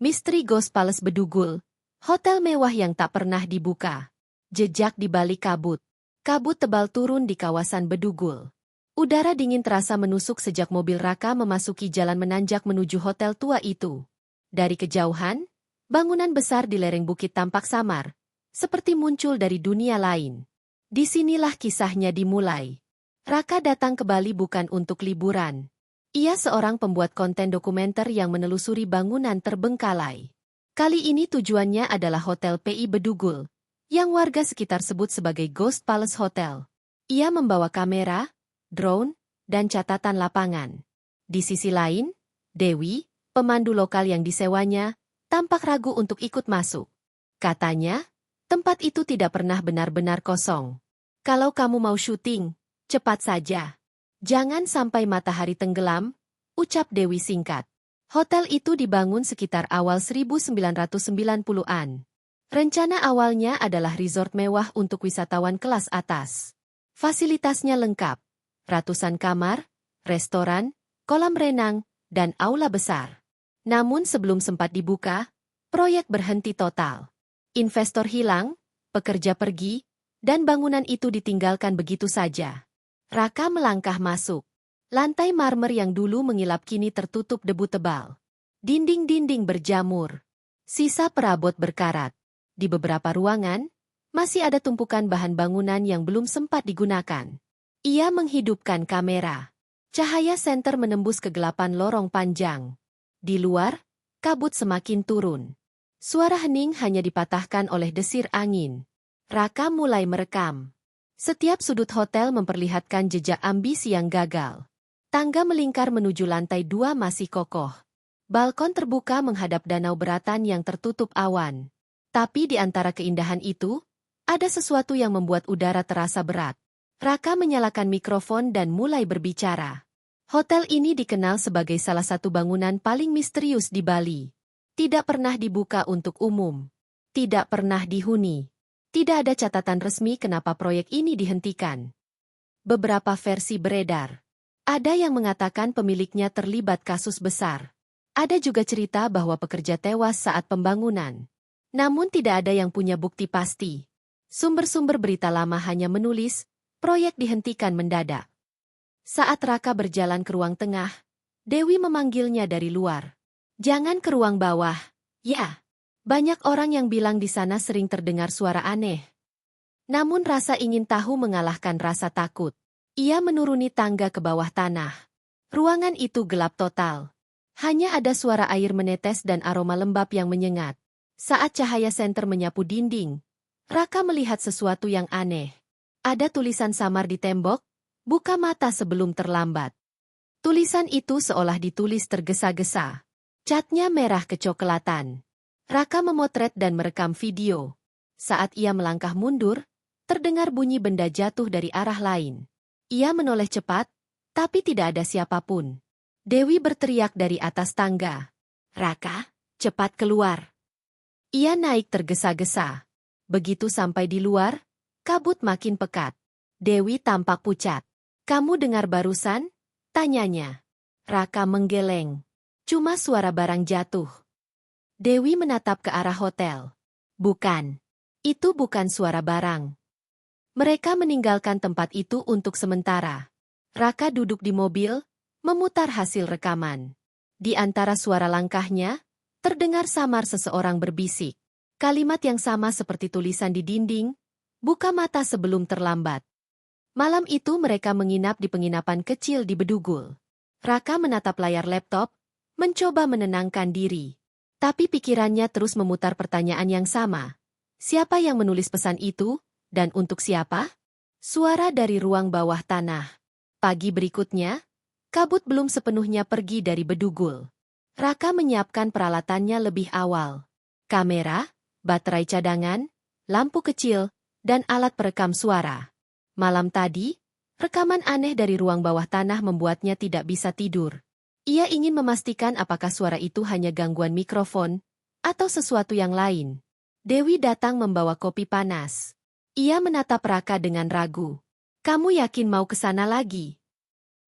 Misteri Ghost Palace Bedugul, hotel mewah yang tak pernah dibuka. Jejak di balik kabut. Kabut tebal turun di kawasan Bedugul. Udara dingin terasa menusuk sejak mobil Raka memasuki jalan menanjak menuju hotel tua itu. Dari kejauhan, bangunan besar di lereng bukit tampak samar, seperti muncul dari dunia lain. Disinilah kisahnya dimulai. Raka datang ke Bali bukan untuk liburan. Ia seorang pembuat konten dokumenter yang menelusuri bangunan terbengkalai. Kali ini tujuannya adalah Hotel PI Bedugul, yang warga sekitar sebut sebagai Ghost Palace Hotel. Ia membawa kamera, drone, dan catatan lapangan. Di sisi lain, Dewi, pemandu lokal yang disewanya, tampak ragu untuk ikut masuk. Katanya, tempat itu tidak pernah benar-benar kosong. Kalau kamu mau syuting, cepat saja. Jangan sampai matahari tenggelam, ucap Dewi singkat. Hotel itu dibangun sekitar awal 1990-an. Rencana awalnya adalah resort mewah untuk wisatawan kelas atas. Fasilitasnya lengkap. Ratusan kamar, restoran, kolam renang, dan aula besar. Namun sebelum sempat dibuka, proyek berhenti total. Investor hilang, pekerja pergi, dan bangunan itu ditinggalkan begitu saja. Raka melangkah masuk. Lantai marmer yang dulu mengilap kini tertutup debu tebal. Dinding-dinding berjamur. Sisa perabot berkarat. Di beberapa ruangan, masih ada tumpukan bahan bangunan yang belum sempat digunakan. Ia menghidupkan kamera. Cahaya senter menembus kegelapan lorong panjang. Di luar, kabut semakin turun. Suara hening hanya dipatahkan oleh desir angin. Raka mulai merekam. Setiap sudut hotel memperlihatkan jejak ambisi yang gagal. Tangga melingkar menuju lantai 2 masih kokoh. Balkon terbuka menghadap danau beratan yang tertutup awan. Tapi di antara keindahan itu, ada sesuatu yang membuat udara terasa berat. Raka menyalakan mikrofon dan mulai berbicara. Hotel ini dikenal sebagai salah satu bangunan paling misterius di Bali. Tidak pernah dibuka untuk umum. Tidak pernah dihuni. Tidak ada catatan resmi kenapa proyek ini dihentikan. Beberapa versi beredar. Ada yang mengatakan pemiliknya terlibat kasus besar. Ada juga cerita bahwa pekerja tewas saat pembangunan. Namun tidak ada yang punya bukti pasti. Sumber-sumber berita lama hanya menulis, proyek dihentikan mendadak. Saat Raka berjalan ke ruang tengah, Dewi memanggilnya dari luar. Jangan ke ruang bawah, ya. Banyak orang yang bilang di sana sering terdengar suara aneh. Namun rasa ingin tahu mengalahkan rasa takut. Ia menuruni tangga ke bawah tanah. Ruangan itu gelap total. Hanya ada suara air menetes dan aroma lembab yang menyengat. Saat cahaya senter menyapu dinding, Raka melihat sesuatu yang aneh. Ada tulisan samar di tembok, buka mata sebelum terlambat. Tulisan itu seolah ditulis tergesa-gesa. Catnya merah kecoklatan. Raka memotret dan merekam video. Saat ia melangkah mundur, terdengar bunyi benda jatuh dari arah lain. Ia menoleh cepat, tapi tidak ada siapapun. Dewi berteriak dari atas tangga. Raka, cepat keluar. Ia naik tergesa-gesa. Begitu sampai di luar, kabut makin pekat. Dewi tampak pucat. Kamu dengar barusan? Tanyanya. Raka menggeleng. Cuma suara barang jatuh. Dewi menatap ke arah hotel. Bukan. Itu bukan suara barang. Mereka meninggalkan tempat itu untuk sementara. Raka duduk di mobil, memutar hasil rekaman. Di antara suara langkahnya, terdengar samar seseorang berbisik. Kalimat yang sama seperti tulisan di dinding, buka mata sebelum terlambat. Malam itu mereka menginap di penginapan kecil di Bedugul. Raka menatap layar laptop, mencoba menenangkan diri. Tapi pikirannya terus memutar pertanyaan yang sama. Siapa yang menulis pesan itu, dan untuk siapa? Suara dari ruang bawah tanah. Pagi berikutnya, kabut belum sepenuhnya pergi dari Bedugul. Raka menyiapkan peralatannya lebih awal. Kamera, baterai cadangan, lampu kecil, dan alat perekam suara. Malam tadi, rekaman aneh dari ruang bawah tanah membuatnya tidak bisa tidur. Ia ingin memastikan apakah suara itu hanya gangguan mikrofon, atau sesuatu yang lain. Dewi datang membawa kopi panas. Ia menatap Raka dengan ragu. Kamu yakin mau ke sana lagi?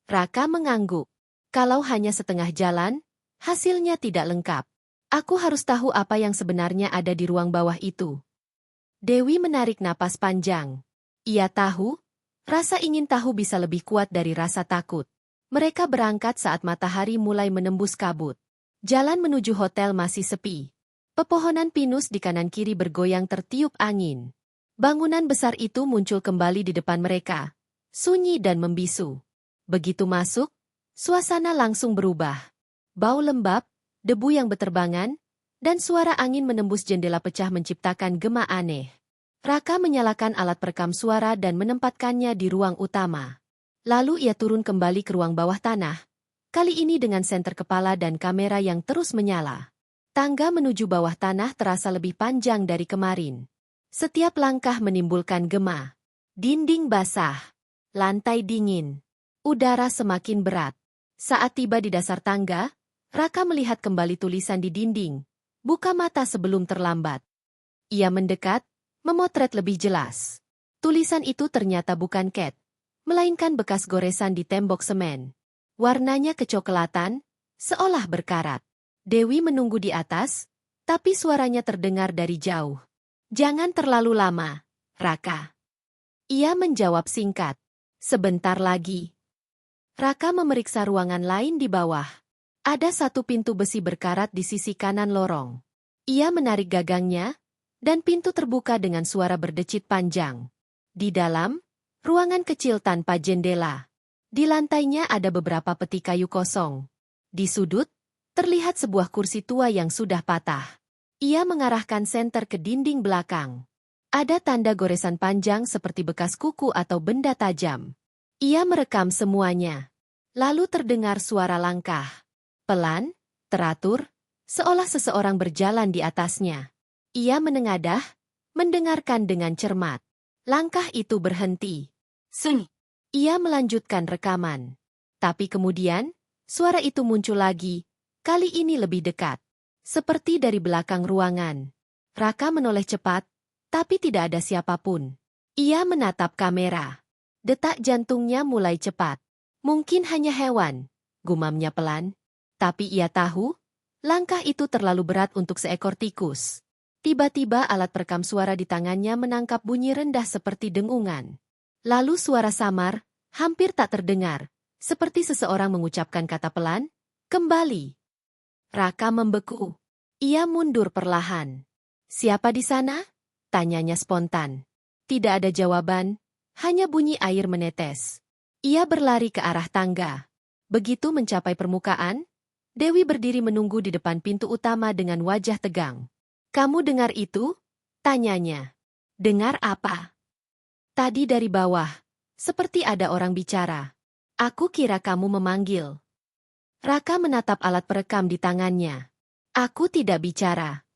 Raka mengangguk. Kalau hanya setengah jalan, hasilnya tidak lengkap. Aku harus tahu apa yang sebenarnya ada di ruang bawah itu. Dewi menarik napas panjang. Ia tahu, rasa ingin tahu bisa lebih kuat dari rasa takut. Mereka berangkat saat matahari mulai menembus kabut. Jalan menuju hotel masih sepi. Pepohonan pinus di kanan kiri bergoyang tertiup angin. Bangunan besar itu muncul kembali di depan mereka, sunyi dan membisu. Begitu masuk, suasana langsung berubah. Bau lembab, debu yang beterbangan, dan suara angin menembus jendela pecah menciptakan gema aneh. Raka menyalakan alat perekam suara dan menempatkannya di ruang utama. Lalu ia turun kembali ke ruang bawah tanah, kali ini dengan senter kepala dan kamera yang terus menyala. Tangga menuju bawah tanah terasa lebih panjang dari kemarin. Setiap langkah menimbulkan gema. Dinding basah, lantai dingin, udara semakin berat. Saat tiba di dasar tangga, Raka melihat kembali tulisan di dinding. Buka mata sebelum terlambat. Ia mendekat, memotret lebih jelas. Tulisan itu ternyata bukan cat, melainkan bekas goresan di tembok semen. Warnanya kecoklatan, seolah berkarat. Dewi menunggu di atas, tapi suaranya terdengar dari jauh. Jangan terlalu lama, Raka. Ia menjawab singkat. Sebentar lagi. Raka memeriksa ruangan lain di bawah. Ada satu pintu besi berkarat di sisi kanan lorong. Ia menarik gagangnya, dan pintu terbuka dengan suara berdecit panjang. Di dalam, ruangan kecil tanpa jendela. Di lantainya ada beberapa peti kayu kosong. Di sudut, terlihat sebuah kursi tua yang sudah patah. Ia mengarahkan senter ke dinding belakang. Ada tanda goresan panjang seperti bekas kuku atau benda tajam. Ia merekam semuanya. Lalu terdengar suara langkah. Pelan, teratur, seolah seseorang berjalan di atasnya. Ia menengadah, mendengarkan dengan cermat. Langkah itu berhenti. Sunyi. Ia melanjutkan rekaman. Tapi kemudian, suara itu muncul lagi, kali ini lebih dekat. Seperti dari belakang ruangan. Raka menoleh cepat, tapi tidak ada siapapun. Ia menatap kamera. Detak jantungnya mulai cepat. Mungkin hanya hewan, gumamnya pelan. Tapi ia tahu, langkah itu terlalu berat untuk seekor tikus. Tiba-tiba alat perekam suara di tangannya menangkap bunyi rendah seperti dengungan. Lalu suara samar, hampir tak terdengar, seperti seseorang mengucapkan kata pelan, kembali. Raka membeku. Ia mundur perlahan. Siapa di sana? Tanyanya spontan. Tidak ada jawaban, hanya bunyi air menetes. Ia berlari ke arah tangga. Begitu mencapai permukaan, Dewi berdiri menunggu di depan pintu utama dengan wajah tegang. Kamu dengar itu? Tanyanya. Dengar apa? Tadi dari bawah, seperti ada orang bicara. Aku kira kamu memanggil. Raka menatap alat perekam di tangannya. Aku tidak bicara.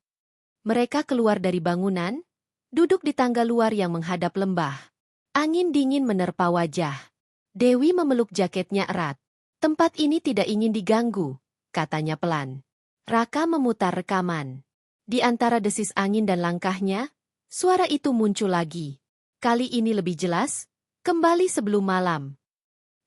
Mereka keluar dari bangunan, duduk di tangga luar yang menghadap lembah. Angin dingin menerpa wajah. Dewi memeluk jaketnya erat. Tempat ini tidak ingin diganggu, katanya pelan. Raka memutar rekaman. Di antara desis angin dan langkahnya, suara itu muncul lagi. Kali ini lebih jelas, kembali sebelum malam.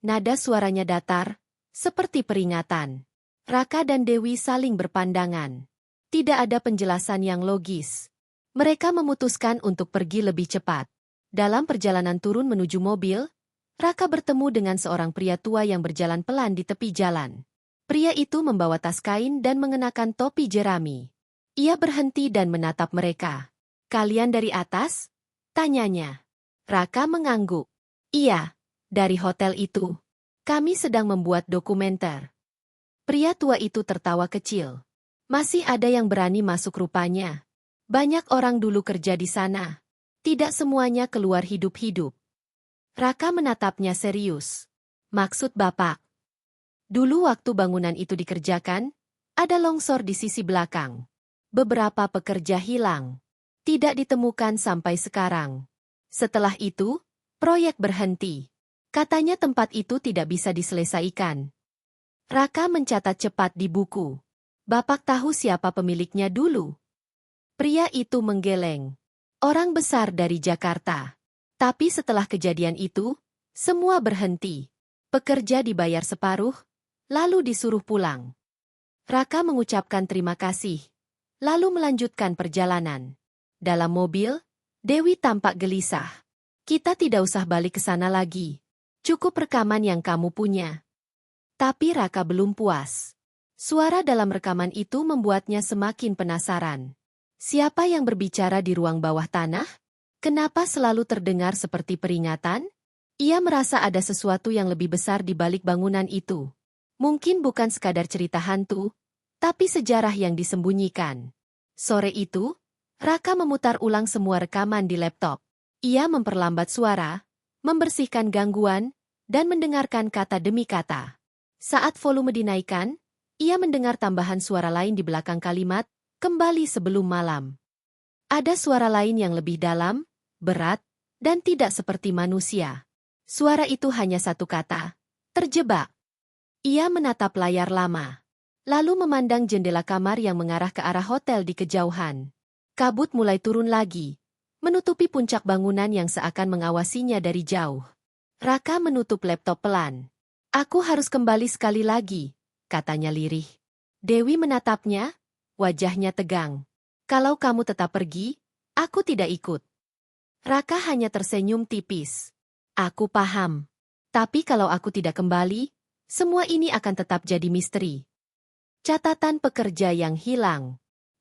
Nada suaranya datar, seperti peringatan. Raka dan Dewi saling berpandangan. Tidak ada penjelasan yang logis. Mereka memutuskan untuk pergi lebih cepat. Dalam perjalanan turun menuju mobil, Raka bertemu dengan seorang pria tua yang berjalan pelan di tepi jalan. Pria itu membawa tas kain dan mengenakan topi jerami. Ia berhenti dan menatap mereka. Kalian dari atas? Tanyanya. Raka mengangguk. Iya, dari hotel itu. Kami sedang membuat dokumenter. Pria tua itu tertawa kecil. Masih ada yang berani masuk rupanya. Banyak orang dulu kerja di sana. Tidak semuanya keluar hidup-hidup. Raka menatapnya serius. Maksud Bapak? Dulu waktu bangunan itu dikerjakan, ada longsor di sisi belakang. Beberapa pekerja hilang. Tidak ditemukan sampai sekarang. Setelah itu, proyek berhenti. Katanya tempat itu tidak bisa diselesaikan. Raka mencatat cepat di buku. Bapak tahu siapa pemiliknya dulu? Pria itu menggeleng. Orang besar dari Jakarta. Tapi setelah kejadian itu, semua berhenti. Pekerja dibayar separuh, lalu disuruh pulang. Raka mengucapkan terima kasih. lalu melanjutkan perjalanan. Dalam mobil, Dewi tampak gelisah. Kita tidak usah balik ke sana lagi. Cukup rekaman yang kamu punya. Tapi Raka belum puas. Suara dalam rekaman itu membuatnya semakin penasaran. Siapa yang berbicara di ruang bawah tanah? Kenapa selalu terdengar seperti peringatan? Ia merasa ada sesuatu yang lebih besar di balik bangunan itu. Mungkin bukan sekadar cerita hantu, tapi sejarah yang disembunyikan. Sore itu, Raka memutar ulang semua rekaman di laptop. Ia memperlambat suara, membersihkan gangguan, dan mendengarkan kata demi kata. Saat volume dinaikkan, ia mendengar tambahan suara lain di belakang kalimat, kembali sebelum malam. Ada suara lain yang lebih dalam, berat, dan tidak seperti manusia. Suara itu hanya satu kata, terjebak. Ia menatap layar lama, lalu memandang jendela kamar yang mengarah ke arah hotel di kejauhan. Kabut mulai turun lagi, menutupi puncak bangunan yang seakan mengawasinya dari jauh. Raka menutup laptop pelan. Aku harus kembali sekali lagi, katanya lirih. Dewi menatapnya, wajahnya tegang. Kalau kamu tetap pergi, aku tidak ikut. Raka hanya tersenyum tipis. Aku paham. Tapi kalau aku tidak kembali, semua ini akan tetap jadi misteri. Catatan pekerja yang hilang.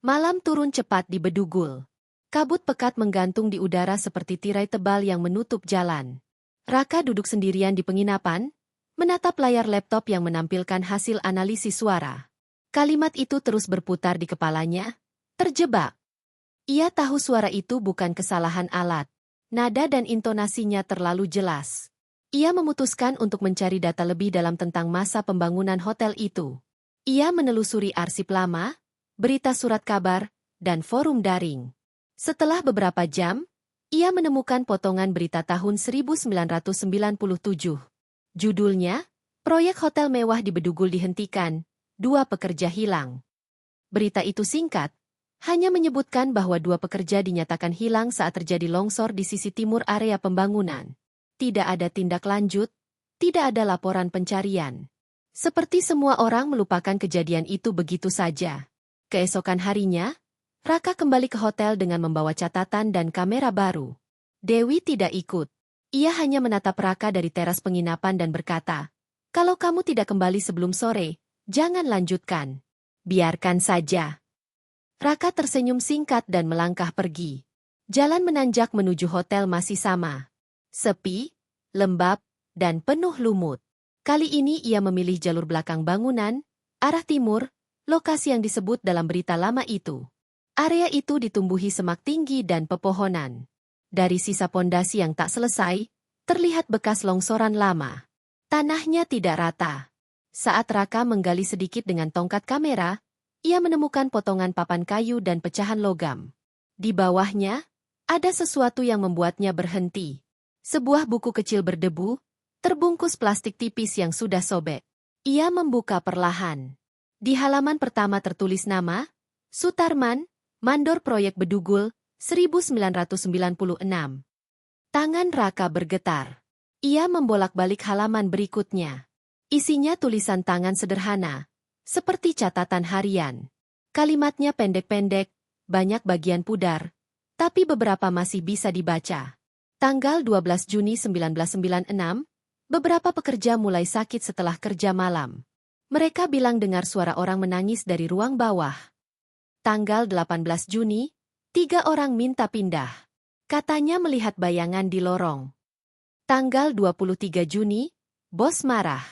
Malam turun cepat di Bedugul. Kabut pekat menggantung di udara seperti tirai tebal yang menutup jalan. Raka duduk sendirian di penginapan, menatap layar laptop yang menampilkan hasil analisis suara. Kalimat itu terus berputar di kepalanya, terjebak. Ia tahu suara itu bukan kesalahan alat. Nada dan intonasinya terlalu jelas. Ia memutuskan untuk mencari data lebih dalam tentang masa pembangunan hotel itu. Ia menelusuri arsip lama, berita surat kabar, dan forum daring. Setelah beberapa jam, ia menemukan potongan berita tahun 1997. Judulnya, Proyek Hotel Mewah di Bedugul dihentikan, 2 pekerja hilang. Berita itu singkat, hanya menyebutkan bahwa 2 pekerja dinyatakan hilang saat terjadi longsor di sisi timur area pembangunan. Tidak ada tindak lanjut, tidak ada laporan pencarian. Seperti semua orang melupakan kejadian itu begitu saja. Keesokan harinya, Raka kembali ke hotel dengan membawa catatan dan kamera baru. Dewi tidak ikut. Ia hanya menatap Raka dari teras penginapan dan berkata, "Kalau kamu tidak kembali sebelum sore, jangan lanjutkan. Biarkan saja." Raka tersenyum singkat dan melangkah pergi. Jalan menanjak menuju hotel masih sama. Sepi, lembab, dan penuh lumut. Kali ini ia memilih jalur belakang bangunan, arah timur, lokasi yang disebut dalam berita lama itu. Area itu ditumbuhi semak tinggi dan pepohonan. Dari sisa pondasi yang tak selesai, terlihat bekas longsoran lama. Tanahnya tidak rata. Saat Raka menggali sedikit dengan tongkat kamera, ia menemukan potongan papan kayu dan pecahan logam. Di bawahnya, ada sesuatu yang membuatnya berhenti. Sebuah buku kecil berdebu, terbungkus plastik tipis yang sudah sobek. Ia membuka perlahan. Di halaman pertama tertulis nama, Sutarman, Mandor Proyek Bedugul, 1996. Tangan Raka bergetar. Ia membolak-balik halaman berikutnya. Isinya tulisan tangan sederhana, seperti catatan harian. Kalimatnya pendek-pendek, banyak bagian pudar, tapi beberapa masih bisa dibaca. Tanggal 12 Juni 1996, beberapa pekerja mulai sakit setelah kerja malam. Mereka bilang dengar suara orang menangis dari ruang bawah. Tanggal 18 Juni, 3 orang minta pindah. Katanya melihat bayangan di lorong. Tanggal 23 Juni, bos marah.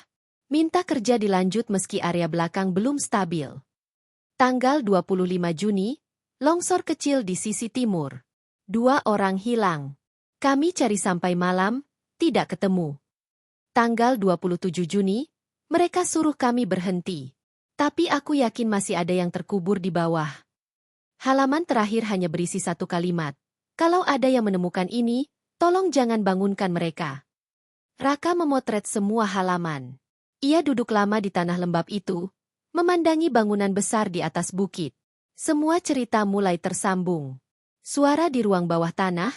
Minta kerja dilanjut meski area belakang belum stabil. Tanggal 25 Juni, longsor kecil di sisi timur. 2 orang hilang. Kami cari sampai malam, tidak ketemu. Tanggal 27 Juni, mereka suruh kami berhenti. Tapi aku yakin masih ada yang terkubur di bawah. Halaman terakhir hanya berisi satu kalimat. Kalau ada yang menemukan ini, tolong jangan bangunkan mereka. Raka memotret semua halaman. Ia duduk lama di tanah lembab itu, memandangi bangunan besar di atas bukit. Semua cerita mulai tersambung. Suara di ruang bawah tanah,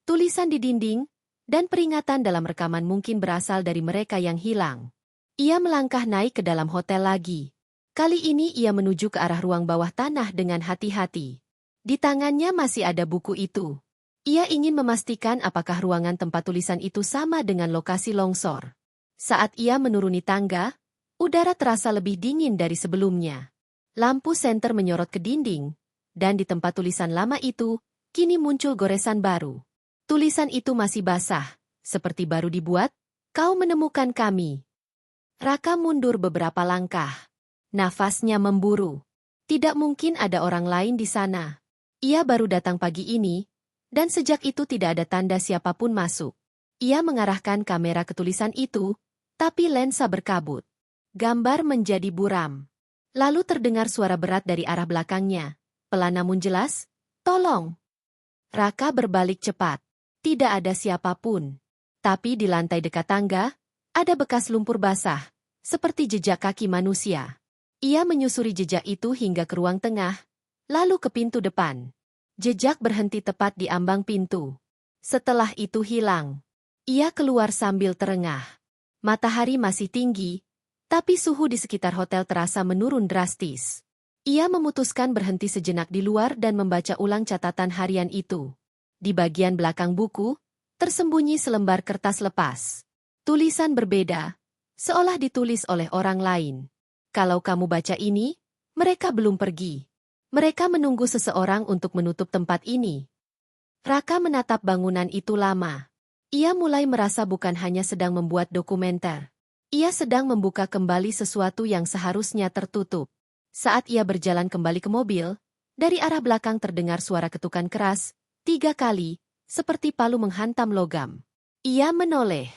tulisan di dinding, dan peringatan dalam rekaman mungkin berasal dari mereka yang hilang. Ia melangkah naik ke dalam hotel lagi. Kali ini ia menuju ke arah ruang bawah tanah dengan hati-hati. Di tangannya masih ada buku itu. Ia ingin memastikan apakah ruangan tempat tulisan itu sama dengan lokasi longsor. Saat ia menuruni tangga, udara terasa lebih dingin dari sebelumnya. Lampu senter menyorot ke dinding, dan di tempat tulisan lama itu, kini muncul goresan baru. Tulisan itu masih basah, seperti baru dibuat. Kau menemukan kami. Raka mundur beberapa langkah. Nafasnya memburu. Tidak mungkin ada orang lain di sana. Ia baru datang pagi ini, dan sejak itu tidak ada tanda siapapun masuk. Ia mengarahkan kamera ke tulisan itu, tapi lensa berkabut. Gambar menjadi buram. Lalu terdengar suara berat dari arah belakangnya. Pelan namun jelas, "Tolong." Raka berbalik cepat. Tidak ada siapapun. Tapi di lantai dekat tangga, ada bekas lumpur basah, seperti jejak kaki manusia. Ia menyusuri jejak itu hingga ke ruang tengah, lalu ke pintu depan. Jejak berhenti tepat di ambang pintu. Setelah itu hilang. Ia keluar sambil terengah. Matahari masih tinggi, tapi suhu di sekitar hotel terasa menurun drastis. Ia memutuskan berhenti sejenak di luar dan membaca ulang catatan harian itu. Di bagian belakang buku, tersembunyi selembar kertas lepas. Tulisan berbeda, seolah ditulis oleh orang lain. Kalau kamu baca ini, mereka belum pergi. Mereka menunggu seseorang untuk menutup tempat ini. Raka menatap bangunan itu lama. Ia mulai merasa bukan hanya sedang membuat dokumenter. Ia sedang membuka kembali sesuatu yang seharusnya tertutup. Saat ia berjalan kembali ke mobil, dari arah belakang terdengar suara ketukan keras, 3 kali, seperti palu menghantam logam. Ia menoleh.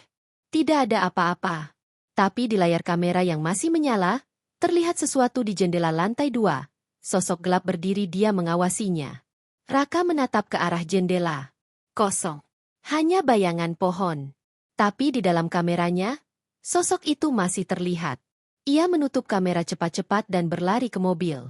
Tidak ada apa-apa. Tapi di layar kamera yang masih menyala, terlihat sesuatu di jendela lantai 2. Sosok gelap berdiri dia mengawasinya. Raka menatap ke arah jendela. Kosong. Hanya bayangan pohon. Tapi di dalam kameranya, sosok itu masih terlihat. Ia menutup kamera cepat-cepat dan berlari ke mobil.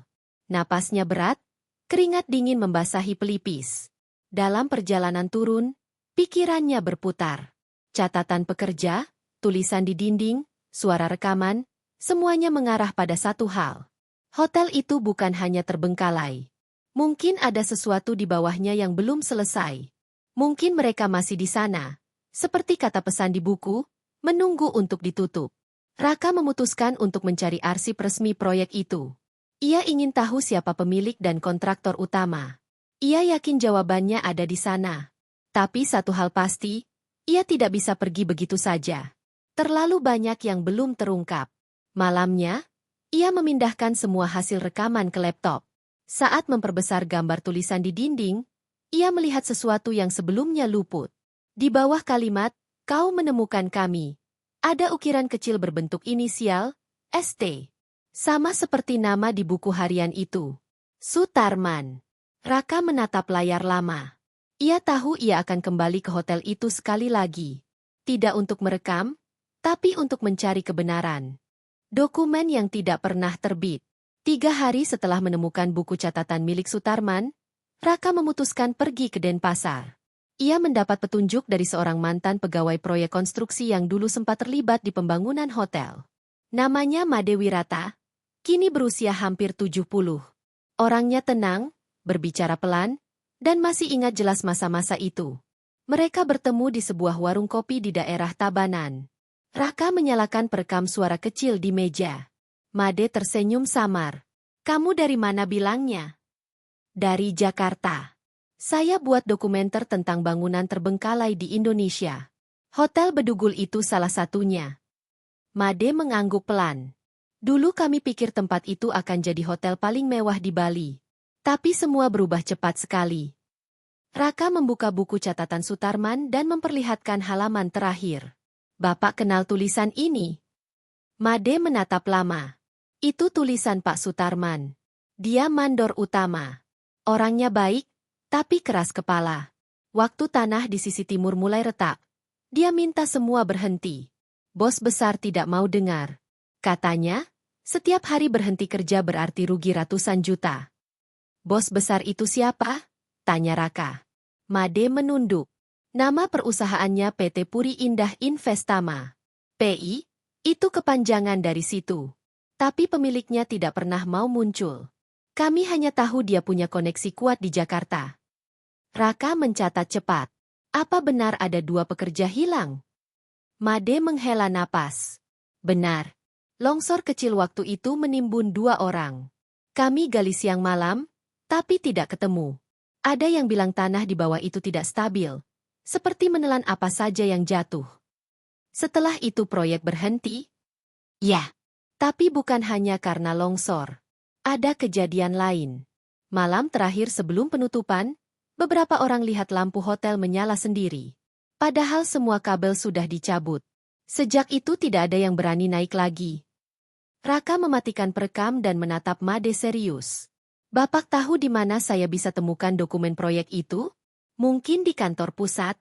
Napasnya berat, keringat dingin membasahi pelipis. Dalam perjalanan turun, pikirannya berputar. Catatan pekerja, tulisan di dinding, suara rekaman, semuanya mengarah pada satu hal. Hotel itu bukan hanya terbengkalai. Mungkin ada sesuatu di bawahnya yang belum selesai. Mungkin mereka masih di sana. Seperti kata pesan di buku, menunggu untuk ditutup. Raka memutuskan untuk mencari arsip resmi proyek itu. Ia ingin tahu siapa pemilik dan kontraktor utama. Ia yakin jawabannya ada di sana. Tapi satu hal pasti, ia tidak bisa pergi begitu saja. Terlalu banyak yang belum terungkap. Malamnya, ia memindahkan semua hasil rekaman ke laptop. Saat memperbesar gambar tulisan di dinding, ia melihat sesuatu yang sebelumnya luput. Di bawah kalimat, "Kau menemukan kami," ada ukiran kecil berbentuk inisial, ST. Sama seperti nama di buku harian itu. Sutarman. Raka menatap layar lama. Ia tahu ia akan kembali ke hotel itu sekali lagi. Tidak untuk merekam, tapi untuk mencari kebenaran. Dokumen yang tidak pernah terbit. 3 hari setelah menemukan buku catatan milik Sutarman, Raka memutuskan pergi ke Denpasar. Ia mendapat petunjuk dari seorang mantan pegawai proyek konstruksi yang dulu sempat terlibat di pembangunan hotel. Namanya Made Wirata, kini berusia hampir 70. Orangnya tenang, berbicara pelan, dan masih ingat jelas masa-masa itu. Mereka bertemu di sebuah warung kopi di daerah Tabanan. Raka menyalakan perekam suara kecil di meja. Made tersenyum samar. "Kamu dari mana?" bilangnya. "Dari Jakarta. Saya buat dokumenter tentang bangunan terbengkalai di Indonesia. Hotel Bedugul itu salah satunya." Made mengangguk pelan. "Dulu kami pikir tempat itu akan jadi hotel paling mewah di Bali. Tapi semua berubah cepat sekali." Raka membuka buku catatan Sutarman dan memperlihatkan halaman terakhir. "Bapak kenal tulisan ini?" Made menatap lama. "Itu tulisan Pak Sutarman. Dia mandor utama. Orangnya baik, tapi keras kepala. Waktu tanah di sisi timur mulai retak, dia minta semua berhenti. Bos besar tidak mau dengar. Katanya, setiap hari berhenti kerja berarti rugi ratusan juta." "Bos besar itu siapa?" tanya Raka. Made menunduk. "Nama perusahaannya PT Puri Indah Investama. PI, itu kepanjangan dari situ." Tapi pemiliknya tidak pernah mau muncul. Kami hanya tahu dia punya koneksi kuat di Jakarta. Raka mencatat cepat. Apa benar ada 2 pekerja hilang? Made menghela napas. Benar. Longsor kecil waktu itu menimbun 2 orang. Kami gali siang malam, tapi tidak ketemu. Ada yang bilang tanah di bawah itu tidak stabil, seperti menelan apa saja yang jatuh. Setelah itu proyek berhenti? Ya, tapi bukan hanya karena longsor. Ada kejadian lain. Malam terakhir sebelum penutupan, beberapa orang lihat lampu hotel menyala sendiri. Padahal semua kabel sudah dicabut. Sejak itu tidak ada yang berani naik lagi. Raka mematikan perekam dan menatap Made serius. Bapak tahu di mana saya bisa temukan dokumen proyek itu? Mungkin di kantor pusat?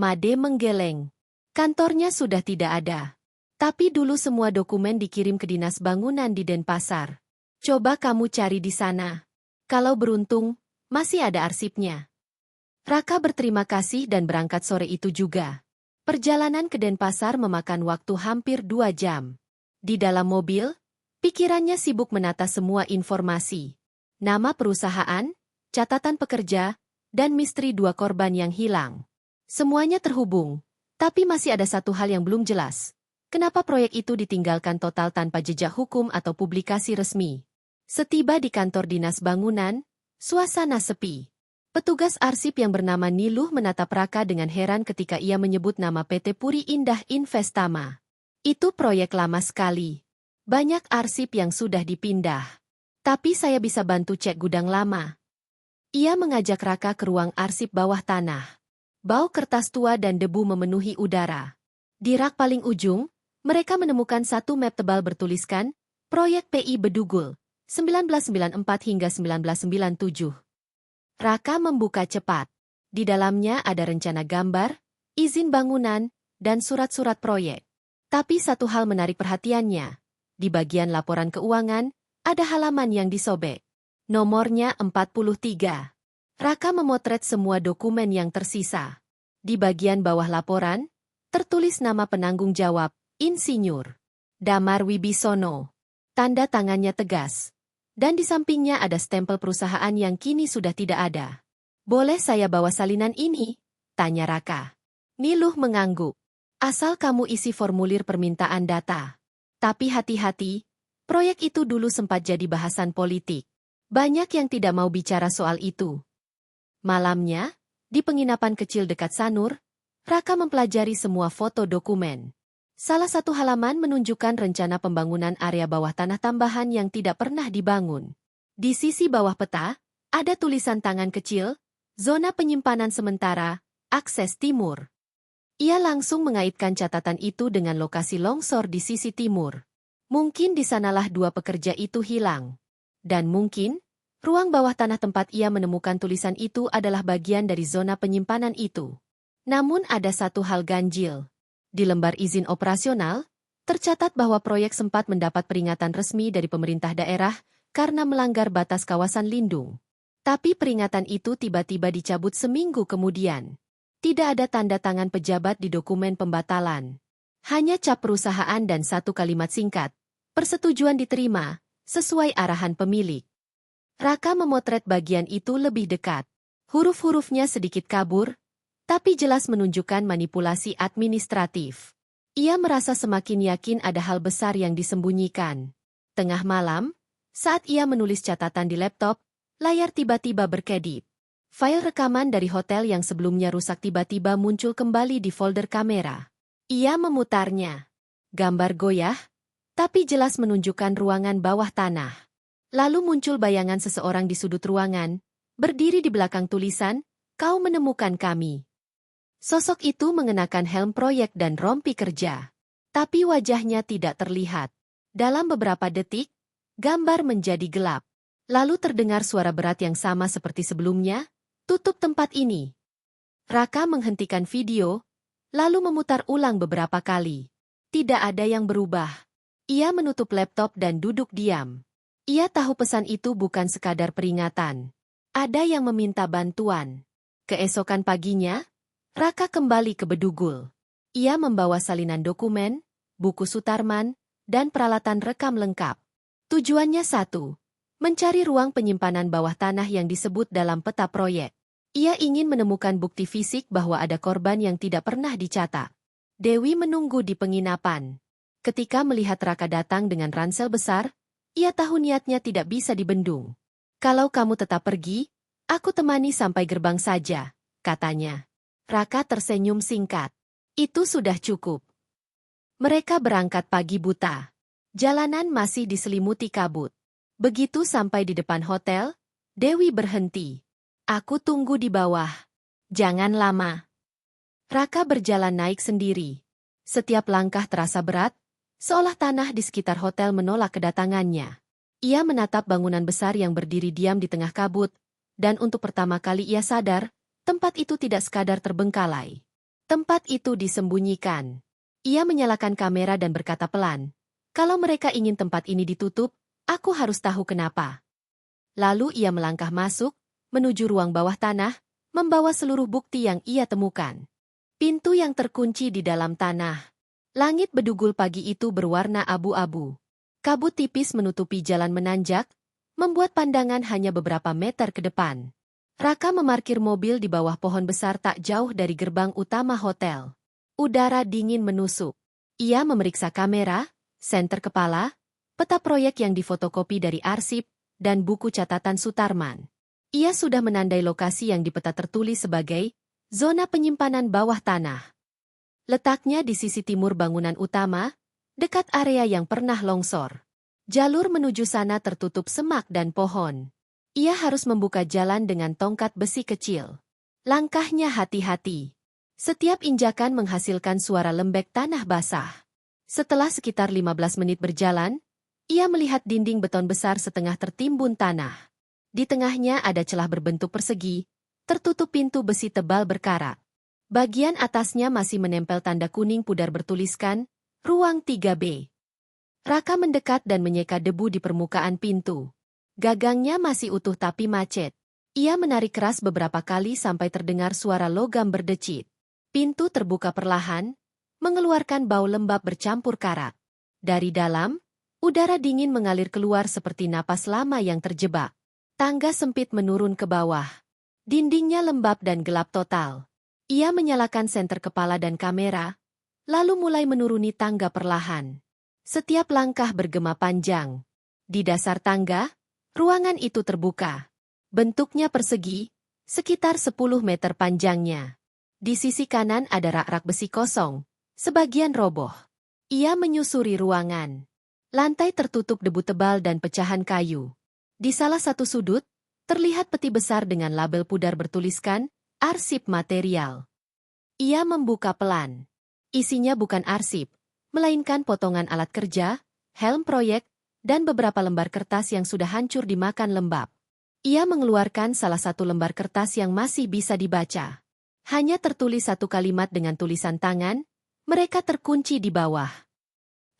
Made menggeleng. Kantornya sudah tidak ada. Tapi dulu semua dokumen dikirim ke Dinas Bangunan di Denpasar. Coba kamu cari di sana. Kalau beruntung, masih ada arsipnya. Raka berterima kasih dan berangkat sore itu juga. Perjalanan ke Denpasar memakan waktu hampir 2 jam. Di dalam mobil, pikirannya sibuk menata semua informasi. Nama perusahaan, catatan pekerja, dan misteri 2 korban yang hilang. Semuanya terhubung, tapi masih ada satu hal yang belum jelas. Kenapa proyek itu ditinggalkan total tanpa jejak hukum atau publikasi resmi? Setiba di kantor Dinas Bangunan, suasana sepi. Petugas arsip yang bernama Niluh menatap Raka dengan heran ketika ia menyebut nama PT Puri Indah Investama. Itu proyek lama sekali. Banyak arsip yang sudah dipindah. Tapi saya bisa bantu cek gudang lama. Ia mengajak Raka ke ruang arsip bawah tanah. Bau kertas tua dan debu memenuhi udara. Di rak paling ujung, mereka menemukan satu map tebal bertuliskan, Proyek PI Bedugul, 1994 hingga 1997. Raka membuka cepat. Di dalamnya ada rencana gambar, izin bangunan, dan surat-surat proyek. Tapi satu hal menarik perhatiannya. Di bagian laporan keuangan, ada halaman yang disobek. Nomornya 43. Raka memotret semua dokumen yang tersisa. Di bagian bawah laporan, tertulis nama penanggung jawab, Insinyur Damar Wibisono. Tanda tangannya tegas. Dan di sampingnya ada stempel perusahaan yang kini sudah tidak ada. Boleh saya bawa salinan ini? Tanya Raka. Niluh mengangguk. Asal kamu isi formulir permintaan data. Tapi hati-hati, proyek itu dulu sempat jadi bahasan politik. Banyak yang tidak mau bicara soal itu. Malamnya, di penginapan kecil dekat Sanur, Raka mempelajari semua foto dokumen. Salah satu halaman menunjukkan rencana pembangunan area bawah tanah tambahan yang tidak pernah dibangun. Di sisi bawah peta, ada tulisan tangan kecil, zona penyimpanan sementara, akses timur. Ia langsung mengaitkan catatan itu dengan lokasi longsor di sisi timur. Mungkin di sanalah 2 pekerja itu hilang. Dan mungkin, ruang bawah tanah tempat ia menemukan tulisan itu adalah bagian dari zona penyimpanan itu. Namun ada satu hal ganjil. Di lembar izin operasional, tercatat bahwa proyek sempat mendapat peringatan resmi dari pemerintah daerah karena melanggar batas kawasan lindung. Tapi peringatan itu tiba-tiba dicabut seminggu kemudian. Tidak ada tanda tangan pejabat di dokumen pembatalan. Hanya cap perusahaan dan satu kalimat singkat. Persetujuan diterima, sesuai arahan pemilik. Raka memotret bagian itu lebih dekat. Huruf-hurufnya sedikit kabur, tapi jelas menunjukkan manipulasi administratif. Ia merasa semakin yakin ada hal besar yang disembunyikan. Tengah malam, saat ia menulis catatan di laptop, layar tiba-tiba berkedip. File rekaman dari hotel yang sebelumnya rusak tiba-tiba muncul kembali di folder kamera. Ia memutarnya. Gambar goyah, tapi jelas menunjukkan ruangan bawah tanah. Lalu muncul bayangan seseorang di sudut ruangan, berdiri di belakang tulisan, "Kau menemukan kami." Sosok itu mengenakan helm proyek dan rompi kerja. Tapi wajahnya tidak terlihat. Dalam beberapa detik, gambar menjadi gelap. Lalu terdengar suara berat yang sama seperti sebelumnya, "Tutup tempat ini." Raka menghentikan video, lalu memutar ulang beberapa kali. Tidak ada yang berubah. Ia menutup laptop dan duduk diam. Ia tahu pesan itu bukan sekadar peringatan. Ada yang meminta bantuan. Keesokan paginya, Raka kembali ke Bedugul. Ia membawa salinan dokumen, buku Sutarman, dan peralatan rekam lengkap. Tujuannya satu, mencari ruang penyimpanan bawah tanah yang disebut dalam peta proyek. Ia ingin menemukan bukti fisik bahwa ada korban yang tidak pernah dicatat. Dewi menunggu di penginapan. Ketika melihat Raka datang dengan ransel besar, ia tahu niatnya tidak bisa dibendung. "Kalau kamu tetap pergi, aku temani sampai gerbang saja," katanya. Raka tersenyum singkat. Itu sudah cukup. Mereka berangkat pagi buta. Jalanan masih diselimuti kabut. Begitu sampai di depan hotel, Dewi berhenti. "Aku tunggu di bawah. Jangan lama." Raka berjalan naik sendiri. Setiap langkah terasa berat, seolah tanah di sekitar hotel menolak kedatangannya. Ia menatap bangunan besar yang berdiri diam di tengah kabut, dan untuk pertama kali ia sadar, tempat itu tidak sekadar terbengkalai. Tempat itu disembunyikan. Ia menyalakan kamera dan berkata pelan, "Kalau mereka ingin tempat ini ditutup, aku harus tahu kenapa." Lalu ia melangkah masuk, menuju ruang bawah tanah, membawa seluruh bukti yang ia temukan. Pintu yang terkunci di dalam tanah. Langit bedugul pagi itu berwarna abu-abu. Kabut tipis menutupi jalan menanjak, membuat pandangan hanya beberapa meter ke depan. Raka memarkir mobil di bawah pohon besar tak jauh dari gerbang utama hotel. Udara dingin menusuk. Ia memeriksa kamera, senter kepala, peta proyek yang difotokopi dari arsip, dan buku catatan Sutarman. Ia sudah menandai lokasi yang di peta tertulis sebagai zona penyimpanan bawah tanah. Letaknya di sisi timur bangunan utama, dekat area yang pernah longsor. Jalur menuju sana tertutup semak dan pohon. Ia harus membuka jalan dengan tongkat besi kecil. Langkahnya hati-hati. Setiap injakan menghasilkan suara lembek tanah basah. Setelah sekitar 15 menit berjalan, ia melihat dinding beton besar setengah tertimbun tanah. Di tengahnya ada celah berbentuk persegi, tertutup pintu besi tebal berkarat. Bagian atasnya masih menempel tanda kuning pudar bertuliskan, "Ruang 3B". Raka mendekat dan menyeka debu di permukaan pintu. Gagangnya masih utuh tapi macet. Ia menarik keras beberapa kali sampai terdengar suara logam berdecit. Pintu terbuka perlahan, mengeluarkan bau lembab bercampur karat. Dari dalam, udara dingin mengalir keluar seperti napas lama yang terjebak. Tangga sempit menurun ke bawah. Dindingnya lembab dan gelap total. Ia menyalakan senter kepala dan kamera, lalu mulai menuruni tangga perlahan. Setiap langkah bergema panjang. Di dasar tangga, ruangan itu terbuka. Bentuknya persegi, sekitar 10 meter panjangnya. Di sisi kanan ada rak-rak besi kosong, sebagian roboh. Ia menyusuri ruangan. Lantai tertutup debu tebal dan pecahan kayu. Di salah satu sudut, terlihat peti besar dengan label pudar bertuliskan, "Arsip Material". Ia membuka pelan. Isinya bukan arsip, melainkan potongan alat kerja, helm proyek, dan beberapa lembar kertas yang sudah hancur dimakan lembab. Ia mengeluarkan salah satu lembar kertas yang masih bisa dibaca. Hanya tertulis satu kalimat dengan tulisan tangan, "Mereka terkunci di bawah."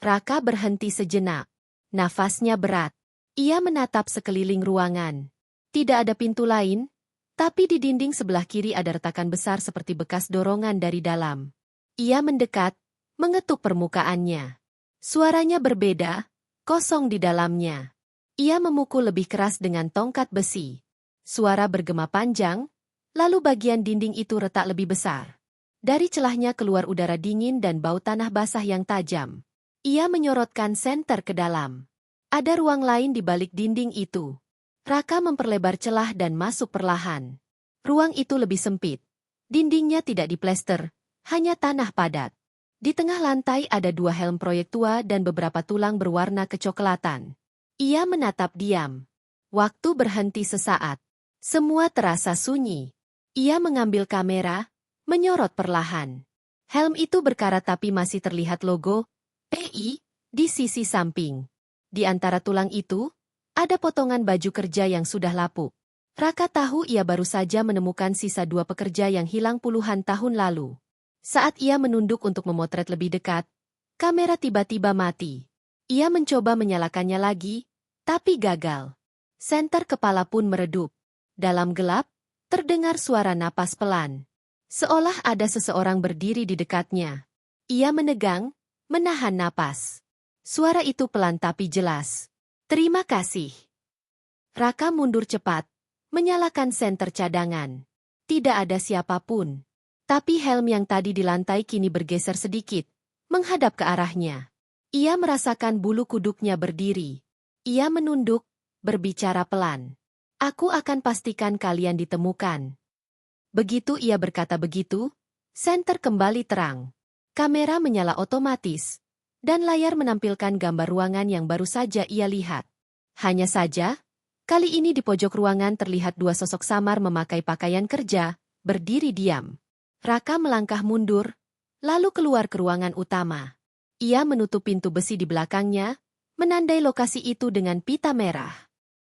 Raka berhenti sejenak. Nafasnya berat. Ia menatap sekeliling ruangan. Tidak ada pintu lain, tapi di dinding sebelah kiri ada retakan besar seperti bekas dorongan dari dalam. Ia mendekat, mengetuk permukaannya. Suaranya berbeda, kosong di dalamnya. Ia memukul lebih keras dengan tongkat besi. Suara bergema panjang, lalu bagian dinding itu retak lebih besar. Dari celahnya keluar udara dingin dan bau tanah basah yang tajam. Ia menyorotkan senter ke dalam. Ada ruang lain di balik dinding itu. Raka memperlebar celah dan masuk perlahan. Ruang itu lebih sempit. Dindingnya tidak diplester, hanya tanah padat. Di tengah lantai ada 2 helm proyek tua dan beberapa tulang berwarna kecoklatan. Ia menatap diam. Waktu berhenti sesaat. Semua terasa sunyi. Ia mengambil kamera, menyorot perlahan. Helm itu berkarat tapi masih terlihat logo PI di sisi samping. Di antara tulang itu, ada potongan baju kerja yang sudah lapuk. Raka tahu ia baru saja menemukan sisa 2 pekerja yang hilang puluhan tahun lalu. Saat ia menunduk untuk memotret lebih dekat, kamera tiba-tiba mati. Ia mencoba menyalakannya lagi, tapi gagal. Senter kepala pun meredup. Dalam gelap, terdengar suara napas pelan. Seolah ada seseorang berdiri di dekatnya. Ia menegang, menahan napas. Suara itu pelan tapi jelas. Terima kasih. Raka mundur cepat, menyalakan senter cadangan. Tidak ada siapapun. Tapi helm yang tadi di lantai kini bergeser sedikit, menghadap ke arahnya. Ia merasakan bulu kuduknya berdiri. Ia menunduk, berbicara pelan. Aku akan pastikan kalian ditemukan. Begitu ia berkata begitu, senter kembali terang. Kamera menyala otomatis, dan layar menampilkan gambar ruangan yang baru saja ia lihat. Hanya saja, kali ini di pojok ruangan terlihat dua sosok samar memakai pakaian kerja, berdiri diam. Raka melangkah mundur, lalu keluar ke ruangan utama. Ia menutup pintu besi di belakangnya, menandai lokasi itu dengan pita merah.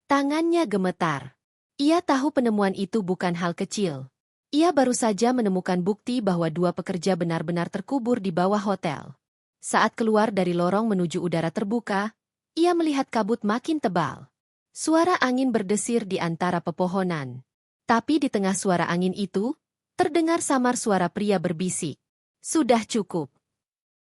Tangannya gemetar. Ia tahu penemuan itu bukan hal kecil. Ia baru saja menemukan bukti bahwa dua pekerja benar-benar terkubur di bawah hotel. Saat keluar dari lorong menuju udara terbuka, ia melihat kabut makin tebal. Suara angin berdesir di antara pepohonan. Tapi di tengah suara angin itu, terdengar samar suara pria berbisik. Sudah cukup.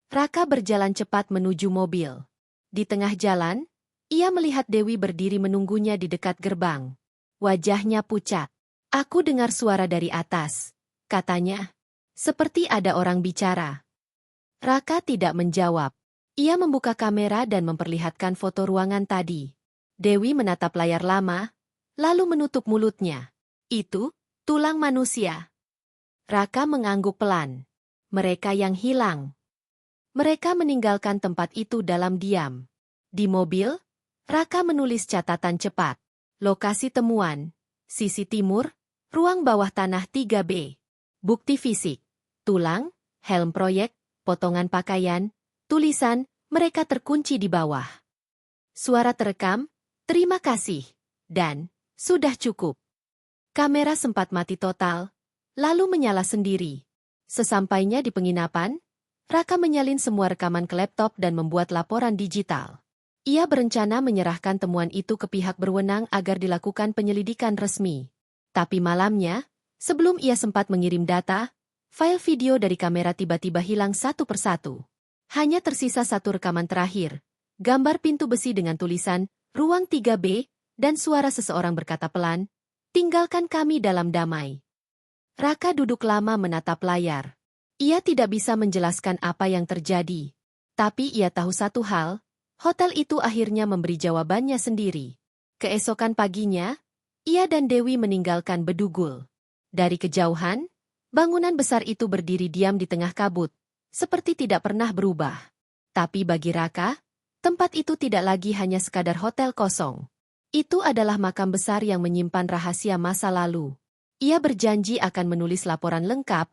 Raka berjalan cepat menuju mobil. Di tengah jalan, ia melihat Dewi berdiri menunggunya di dekat gerbang. Wajahnya pucat. Aku dengar suara dari atas, katanya. Seperti ada orang bicara. Raka tidak menjawab. Ia membuka kamera dan memperlihatkan foto ruangan tadi. Dewi menatap layar lama, lalu menutup mulutnya. Itu, tulang manusia. Raka mengangguk pelan. Mereka yang hilang. Mereka meninggalkan tempat itu dalam diam. Di mobil, Raka menulis catatan cepat. Lokasi temuan, sisi timur, ruang bawah tanah 3B. Bukti fisik, tulang, helm proyek, potongan pakaian, tulisan, mereka terkunci di bawah. Suara terekam, terima kasih, dan sudah cukup. Kamera sempat mati total, lalu menyala sendiri. Sesampainya di penginapan, Raka menyalin semua rekaman ke laptop dan membuat laporan digital. Ia berencana menyerahkan temuan itu ke pihak berwenang agar dilakukan penyelidikan resmi. Tapi malamnya, sebelum ia sempat mengirim data, file video dari kamera tiba-tiba hilang satu persatu. Hanya tersisa satu rekaman terakhir, gambar pintu besi dengan tulisan, Ruang 3B, dan suara seseorang berkata pelan, tinggalkan kami dalam damai. Raka duduk lama menatap layar. Ia tidak bisa menjelaskan apa yang terjadi. Tapi ia tahu satu hal, hotel itu akhirnya memberi jawabannya sendiri. Keesokan paginya, ia dan Dewi meninggalkan Bedugul. Dari kejauhan, bangunan besar itu berdiri diam di tengah kabut, seperti tidak pernah berubah. Tapi bagi Raka, tempat itu tidak lagi hanya sekadar hotel kosong. Itu adalah makam besar yang menyimpan rahasia masa lalu. Ia berjanji akan menulis laporan lengkap,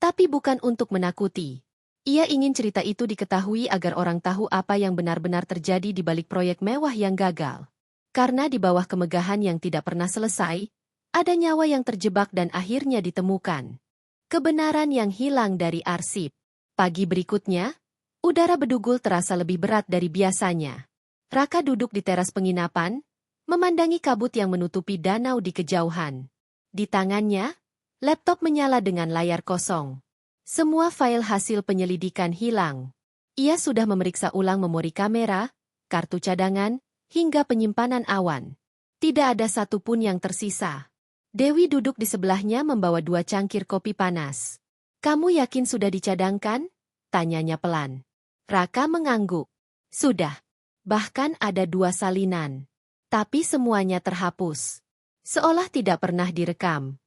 tapi bukan untuk menakuti. Ia ingin cerita itu diketahui agar orang tahu apa yang benar-benar terjadi di balik proyek mewah yang gagal. Karena di bawah kemegahan yang tidak pernah selesai, ada nyawa yang terjebak dan akhirnya ditemukan. Kebenaran yang hilang dari arsip. Pagi berikutnya, udara Bedugul terasa lebih berat dari biasanya. Raka duduk di teras penginapan, memandangi kabut yang menutupi danau di kejauhan. Di tangannya, laptop menyala dengan layar kosong. Semua file hasil penyelidikan hilang. Ia sudah memeriksa ulang memori kamera, kartu cadangan, hingga penyimpanan awan. Tidak ada satupun yang tersisa. Dewi duduk di sebelahnya membawa 2 cangkir kopi panas. Kamu yakin sudah dicadangkan? Tanyanya pelan. Raka mengangguk. Sudah. Bahkan ada 2 salinan. Tapi semuanya terhapus. Seolah tidak pernah direkam.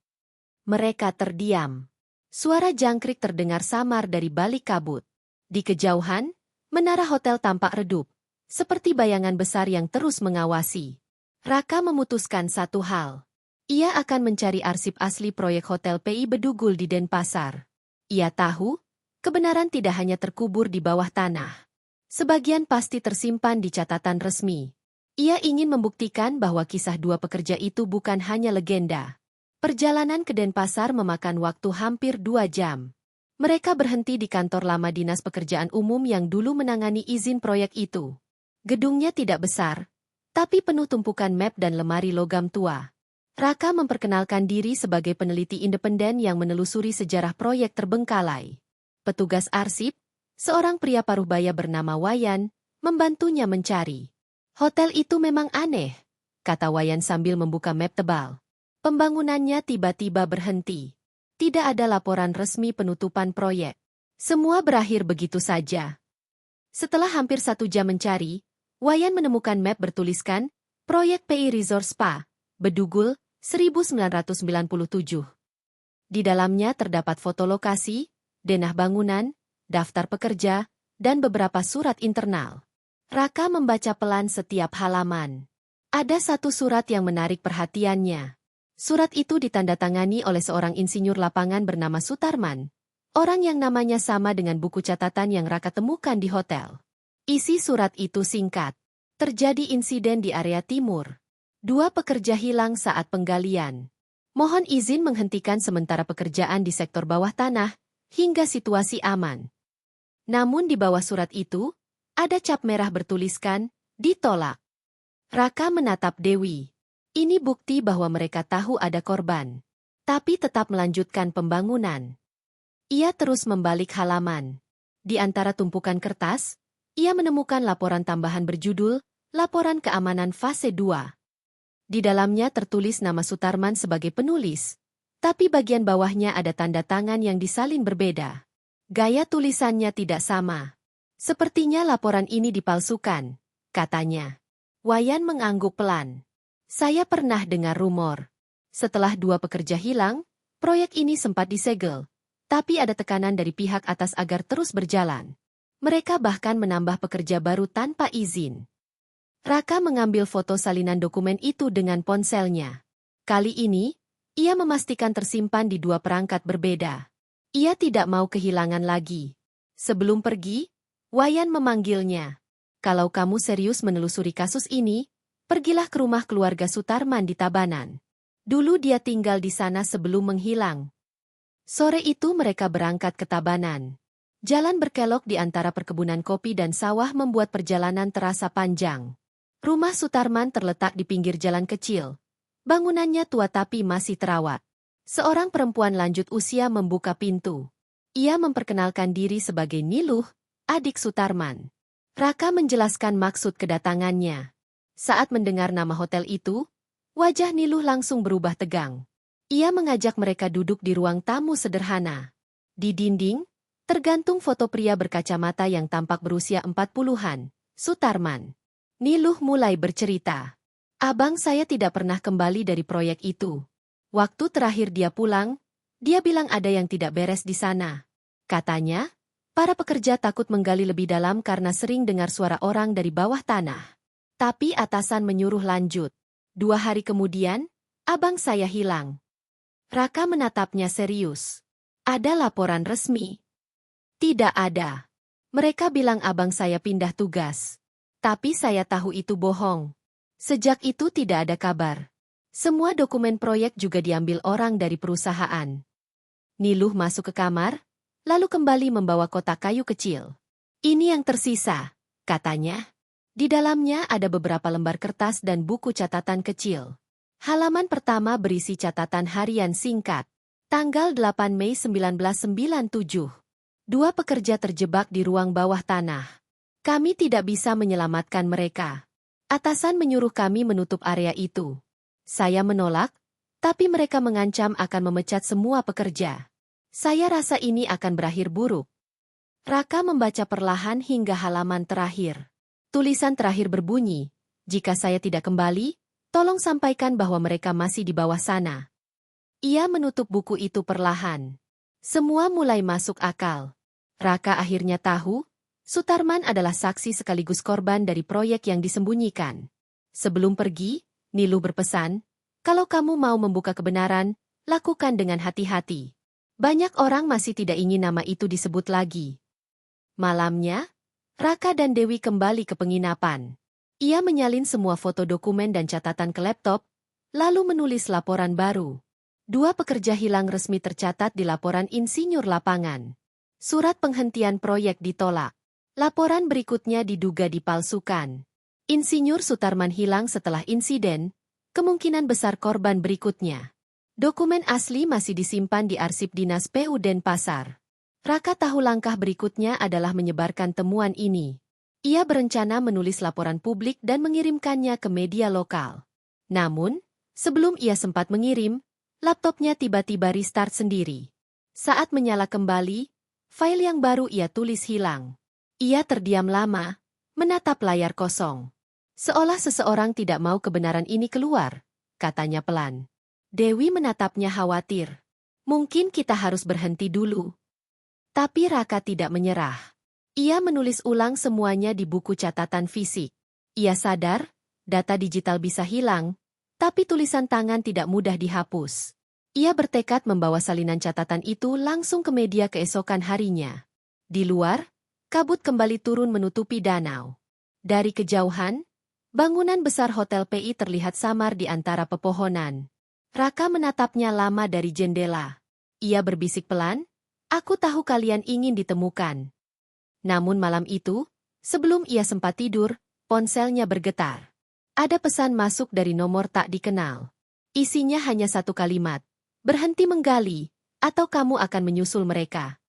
Mereka terdiam. Suara jangkrik terdengar samar dari balik kabut. Di kejauhan, menara hotel tampak redup, seperti bayangan besar yang terus mengawasi. Raka memutuskan satu hal. Ia akan mencari arsip asli proyek Hotel PI Bedugul di Denpasar. Ia tahu, kebenaran tidak hanya terkubur di bawah tanah. Sebagian pasti tersimpan di catatan resmi. Ia ingin membuktikan bahwa kisah 2 pekerja itu bukan hanya legenda. Perjalanan ke Denpasar memakan waktu hampir 2 jam. Mereka berhenti di kantor lama Dinas Pekerjaan Umum yang dulu menangani izin proyek itu. Gedungnya tidak besar, tapi penuh tumpukan map dan lemari logam tua. Raka memperkenalkan diri sebagai peneliti independen yang menelusuri sejarah proyek terbengkalai. Petugas arsip, seorang pria paruh baya bernama Wayan, membantunya mencari. Hotel itu memang aneh, kata Wayan sambil membuka map tebal. Pembangunannya tiba-tiba berhenti. Tidak ada laporan resmi penutupan proyek. Semua berakhir begitu saja. Setelah hampir 1 jam mencari, Wayan menemukan map bertuliskan, Proyek PI Resort Spa, Bedugul, 1997. Di dalamnya terdapat foto lokasi, denah bangunan, daftar pekerja, dan beberapa surat internal. Raka membaca pelan setiap halaman. Ada satu surat yang menarik perhatiannya. Surat itu ditandatangani oleh seorang insinyur lapangan bernama Sutarman. Orang yang namanya sama dengan buku catatan yang Raka temukan di hotel. Isi surat itu singkat. Terjadi insiden di area timur. 2 pekerja hilang saat penggalian. Mohon izin menghentikan sementara pekerjaan di sektor bawah tanah, hingga situasi aman. Namun di bawah surat itu, ada cap merah bertuliskan, ditolak. Raka menatap Dewi. Ini bukti bahwa mereka tahu ada korban. Tapi tetap melanjutkan pembangunan. Ia terus membalik halaman. Di antara tumpukan kertas, ia menemukan laporan tambahan berjudul, Laporan Keamanan Fase 2. Di dalamnya tertulis nama Sutarman sebagai penulis, tapi bagian bawahnya ada tanda tangan yang disalin berbeda. Gaya tulisannya tidak sama. Sepertinya laporan ini dipalsukan, katanya. Wayan mengangguk pelan. Saya pernah dengar rumor. Setelah 2 pekerja hilang, proyek ini sempat disegel. Tapi ada tekanan dari pihak atas agar terus berjalan. Mereka bahkan menambah pekerja baru tanpa izin. Raka mengambil foto salinan dokumen itu dengan ponselnya. Kali ini, ia memastikan tersimpan di 2 perangkat berbeda. Ia tidak mau kehilangan lagi. Sebelum pergi, Wayan memanggilnya. Kalau kamu serius menelusuri kasus ini, pergilah ke rumah keluarga Sutarman di Tabanan. Dulu dia tinggal di sana sebelum menghilang. Sore itu mereka berangkat ke Tabanan. Jalan berkelok di antara perkebunan kopi dan sawah membuat perjalanan terasa panjang. Rumah Sutarman terletak di pinggir jalan kecil. Bangunannya tua tapi masih terawat. Seorang perempuan lanjut usia membuka pintu. Ia memperkenalkan diri sebagai Niluh, adik Sutarman. Raka menjelaskan maksud kedatangannya. Saat mendengar nama hotel itu, wajah Niluh langsung berubah tegang. Ia mengajak mereka duduk di ruang tamu sederhana. Di dinding, tergantung foto pria berkacamata yang tampak berusia 40-an, Sutarman. Niluh mulai bercerita. Abang saya tidak pernah kembali dari proyek itu. Waktu terakhir dia pulang, dia bilang ada yang tidak beres di sana. Katanya, para pekerja takut menggali lebih dalam karena sering dengar suara orang dari bawah tanah. Tapi atasan menyuruh lanjut. 2 hari kemudian, abang saya hilang. Raka menatapnya serius. Ada laporan resmi? Tidak ada. Mereka bilang abang saya pindah tugas. Tapi saya tahu itu bohong. Sejak itu tidak ada kabar. Semua dokumen proyek juga diambil orang dari perusahaan. Niluh masuk ke kamar, lalu kembali membawa kotak kayu kecil. Ini yang tersisa, katanya. Di dalamnya ada beberapa lembar kertas dan buku catatan kecil. Halaman pertama berisi catatan harian singkat. Tanggal 8 Mei 1997. 2 pekerja terjebak di ruang bawah tanah. Kami tidak bisa menyelamatkan mereka. Atasan menyuruh kami menutup area itu. Saya menolak, tapi mereka mengancam akan memecat semua pekerja. Saya rasa ini akan berakhir buruk. Raka membaca perlahan hingga halaman terakhir. Tulisan terakhir berbunyi, jika saya tidak kembali, tolong sampaikan bahwa mereka masih di bawah sana. Ia menutup buku itu perlahan. Semua mulai masuk akal. Raka akhirnya tahu, Sutarman adalah saksi sekaligus korban dari proyek yang disembunyikan. Sebelum pergi, Niluh berpesan, kalau kamu mau membuka kebenaran, lakukan dengan hati-hati. Banyak orang masih tidak ingin nama itu disebut lagi. Malamnya, Raka dan Dewi kembali ke penginapan. Ia menyalin semua foto dokumen dan catatan ke laptop, lalu menulis laporan baru. 2 pekerja hilang resmi tercatat di laporan insinyur lapangan. Surat penghentian proyek ditolak. Laporan berikutnya diduga dipalsukan. Insinyur Sutarman hilang setelah insiden, kemungkinan besar korban berikutnya. Dokumen asli masih disimpan di arsip dinas PU Denpasar. Raka tahu langkah berikutnya adalah menyebarkan temuan ini. Ia berencana menulis laporan publik dan mengirimkannya ke media lokal. Namun, sebelum ia sempat mengirim, laptopnya tiba-tiba restart sendiri. Saat menyala kembali, file yang baru ia tulis hilang. Ia terdiam lama, menatap layar kosong. Seolah seseorang tidak mau kebenaran ini keluar, katanya pelan. Dewi menatapnya khawatir. Mungkin kita harus berhenti dulu. Tapi Raka tidak menyerah. Ia menulis ulang semuanya di buku catatan fisik. Ia sadar, data digital bisa hilang, tapi tulisan tangan tidak mudah dihapus. Ia bertekad membawa salinan catatan itu langsung ke media keesokan harinya. Di luar, kabut kembali turun menutupi danau. Dari kejauhan, bangunan besar Hotel PI terlihat samar di antara pepohonan. Raka menatapnya lama dari jendela. Ia berbisik pelan, "Aku tahu kalian ingin ditemukan." Namun malam itu, sebelum ia sempat tidur, ponselnya bergetar. Ada pesan masuk dari nomor tak dikenal. Isinya hanya satu kalimat, "Berhenti menggali, atau kamu akan menyusul mereka."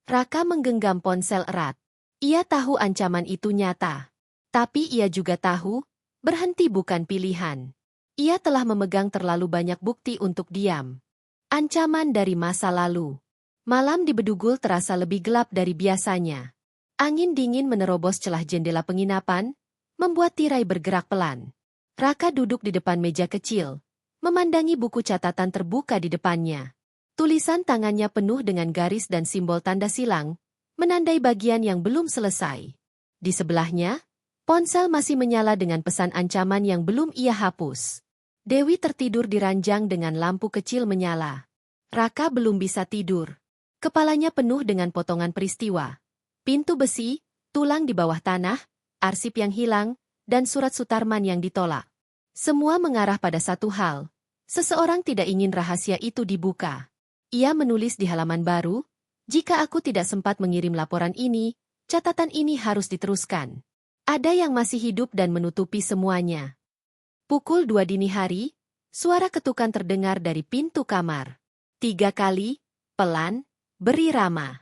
Raka menggenggam ponsel erat. Ia tahu ancaman itu nyata. Tapi ia juga tahu, berhenti bukan pilihan. Ia telah memegang terlalu banyak bukti untuk diam. Ancaman dari masa lalu. Malam di Bedugul terasa lebih gelap dari biasanya. Angin dingin menerobos celah jendela penginapan, membuat tirai bergerak pelan. Raka duduk di depan meja kecil, memandangi buku catatan terbuka di depannya. Tulisan tangannya penuh dengan garis dan simbol tanda silang, menandai bagian yang belum selesai. Di sebelahnya, ponsel masih menyala dengan pesan ancaman yang belum ia hapus. Dewi tertidur di ranjang dengan lampu kecil menyala. Raka belum bisa tidur. Kepalanya penuh dengan potongan peristiwa. Pintu besi, tulang di bawah tanah, arsip yang hilang, dan surat Sutarman yang ditolak. Semua mengarah pada satu hal. Seseorang tidak ingin rahasia itu dibuka. Ia menulis di halaman baru, "Jika aku tidak sempat mengirim laporan ini, catatan ini harus diteruskan. Ada yang masih hidup dan menutupi semuanya." Pukul 2 dini hari, suara ketukan terdengar dari pintu kamar. 3 kali, pelan, beri Rama.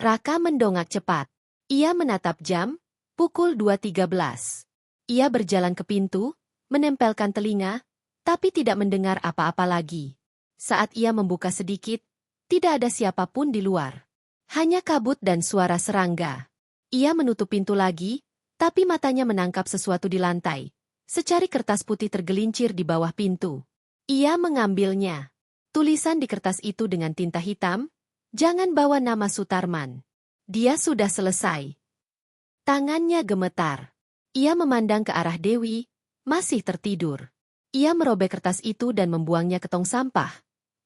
Raka mendongak cepat. Ia menatap jam, pukul 2.13. Ia berjalan ke pintu, menempelkan telinga, tapi tidak mendengar apa-apa lagi. Saat ia membuka sedikit, tidak ada siapapun di luar. Hanya kabut dan suara serangga. Ia menutup pintu lagi, tapi matanya menangkap sesuatu di lantai. Secari kertas putih tergelincir di bawah pintu. Ia mengambilnya. Tulisan di kertas itu dengan tinta hitam, "Jangan bawa nama Sutarman. Dia sudah selesai." Tangannya gemetar. Ia memandang ke arah Dewi, masih tertidur. Ia merobek kertas itu dan membuangnya ke tong sampah.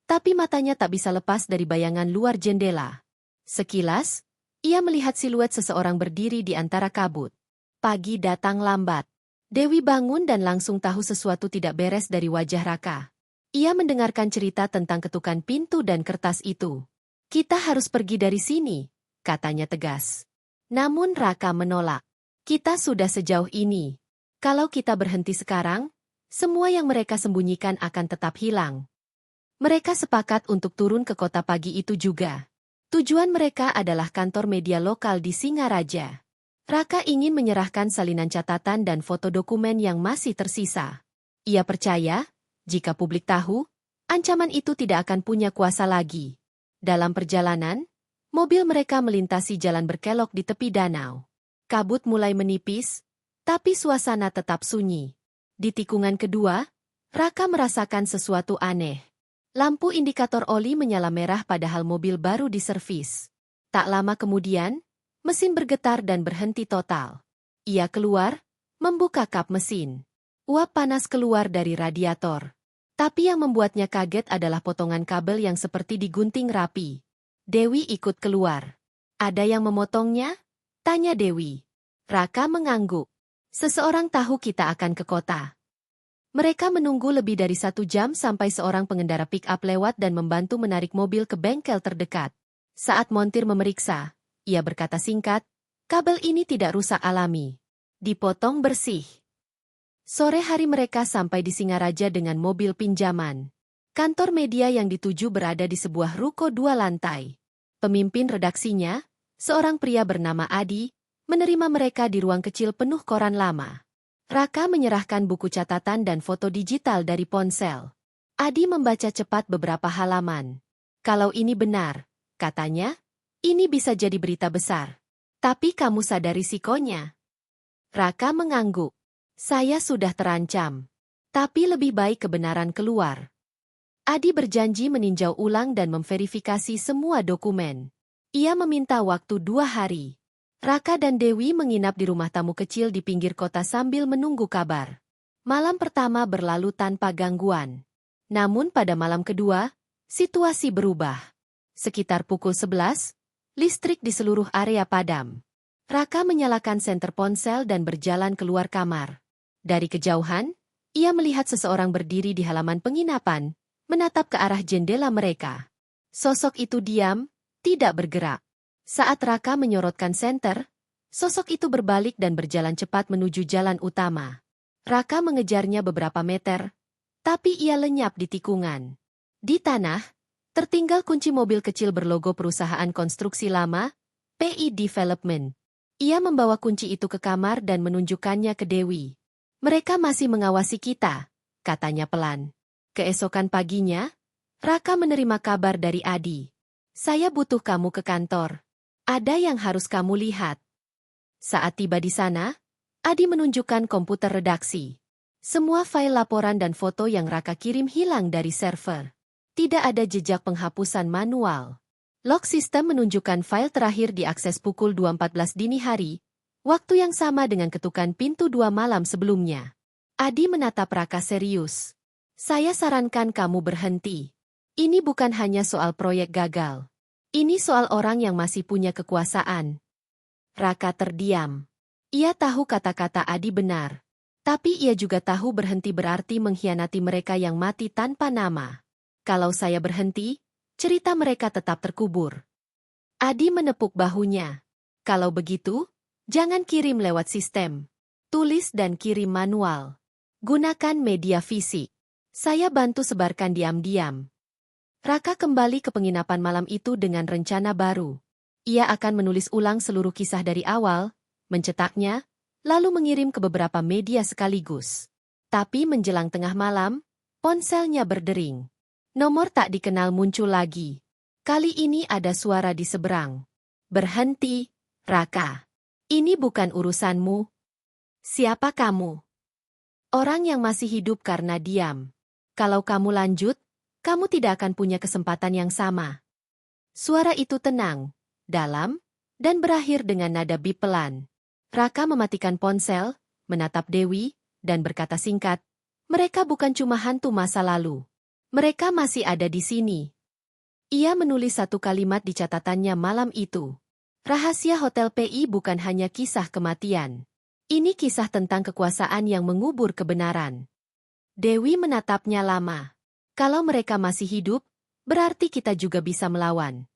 Tapi matanya tak bisa lepas dari bayangan luar jendela. Sekilas, ia melihat siluet seseorang berdiri di antara kabut. Pagi datang lambat. Dewi bangun dan langsung tahu sesuatu tidak beres dari wajah Raka. Ia mendengarkan cerita tentang ketukan pintu dan kertas itu. "Kita harus pergi dari sini," katanya tegas. Namun Raka menolak. "Kita sudah sejauh ini. Kalau kita berhenti sekarang, semua yang mereka sembunyikan akan tetap hilang." Mereka sepakat untuk turun ke kota pagi itu juga. Tujuan mereka adalah kantor media lokal di Singaraja. Raka ingin menyerahkan salinan catatan dan foto dokumen yang masih tersisa. Ia percaya, jika publik tahu, ancaman itu tidak akan punya kuasa lagi. Dalam perjalanan, mobil mereka melintasi jalan berkelok di tepi danau. Kabut mulai menipis, tapi suasana tetap sunyi. Di tikungan kedua, Raka merasakan sesuatu aneh. Lampu indikator oli menyala merah padahal mobil baru diservis. Tak lama kemudian, mesin bergetar dan berhenti total. Ia keluar, membuka kap mesin. Uap panas keluar dari radiator. Tapi yang membuatnya kaget adalah potongan kabel yang seperti digunting rapi. Dewi ikut keluar. "Ada yang memotongnya?" tanya Dewi. Raka mengangguk. "Seseorang tahu kita akan ke kota." Mereka menunggu lebih dari 1 jam sampai seorang pengendara pick-up lewat dan membantu menarik mobil ke bengkel terdekat. Saat montir memeriksa, ia berkata singkat, "Kabel ini tidak rusak alami. Dipotong bersih." Sore hari mereka sampai di Singaraja dengan mobil pinjaman. Kantor media yang dituju berada di sebuah ruko 2 lantai. Pemimpin redaksinya, seorang pria bernama Adi, menerima mereka di ruang kecil penuh koran lama. Raka menyerahkan buku catatan dan foto digital dari ponsel. Adi membaca cepat beberapa halaman. Kalau ini benar, katanya, ini bisa jadi berita besar. Tapi kamu sadar risikonya. Raka mengangguk. Saya sudah terancam. Tapi lebih baik kebenaran keluar. Adi berjanji meninjau ulang dan memverifikasi semua dokumen. Ia meminta waktu 2 hari. Raka dan Dewi menginap di rumah tamu kecil di pinggir kota sambil menunggu kabar. Malam pertama berlalu tanpa gangguan. Namun pada malam kedua, situasi berubah. Sekitar pukul 11, listrik di seluruh area padam. Raka menyalakan senter ponsel dan berjalan keluar kamar. Dari kejauhan, ia melihat seseorang berdiri di halaman penginapan, menatap ke arah jendela mereka. Sosok itu diam, tidak bergerak. Saat Raka menyorotkan senter, sosok itu berbalik dan berjalan cepat menuju jalan utama. Raka mengejarnya beberapa meter, tapi ia lenyap di tikungan. Di tanah, tertinggal kunci mobil kecil berlogo perusahaan konstruksi lama, PI Development. Ia membawa kunci itu ke kamar dan menunjukkannya ke Dewi. Mereka masih mengawasi kita, katanya pelan. Keesokan paginya, Raka menerima kabar dari Adi. Saya butuh kamu ke kantor. Ada yang harus kamu lihat. Saat tiba di sana, Adi menunjukkan komputer redaksi. Semua file laporan dan foto yang Raka kirim hilang dari server. Tidak ada jejak penghapusan manual. Log sistem menunjukkan file terakhir diakses pukul 2.14 dini hari, waktu yang sama dengan ketukan pintu 2 malam sebelumnya. Adi menatap Raka serius. Saya sarankan kamu berhenti. Ini bukan hanya soal proyek gagal. Ini soal orang yang masih punya kekuasaan. Raka terdiam. Ia tahu kata-kata Adi benar. Tapi ia juga tahu berhenti berarti mengkhianati mereka yang mati tanpa nama. Kalau saya berhenti, cerita mereka tetap terkubur. Adi menepuk bahunya. Kalau begitu, jangan kirim lewat sistem. Tulis dan kirim manual. Gunakan media fisik. Saya bantu sebarkan diam-diam. Raka kembali ke penginapan malam itu dengan rencana baru. Ia akan menulis ulang seluruh kisah dari awal, mencetaknya, lalu mengirim ke beberapa media sekaligus. Tapi menjelang tengah malam, ponselnya berdering. Nomor tak dikenal muncul lagi. Kali ini ada suara di seberang. Berhenti, Raka. Ini bukan urusanmu. Siapa kamu? Orang yang masih hidup karena diam. Kalau kamu lanjut, kamu tidak akan punya kesempatan yang sama. Suara itu tenang, dalam, dan berakhir dengan nada bip pelan. Raka mematikan ponsel, menatap Dewi, dan berkata singkat, mereka bukan cuma hantu masa lalu. Mereka masih ada di sini. Ia menulis satu kalimat di catatannya malam itu. Rahasia Hotel PI bukan hanya kisah kematian. Ini kisah tentang kekuasaan yang mengubur kebenaran. Dewi menatapnya lama. Kalau mereka masih hidup, berarti kita juga bisa melawan.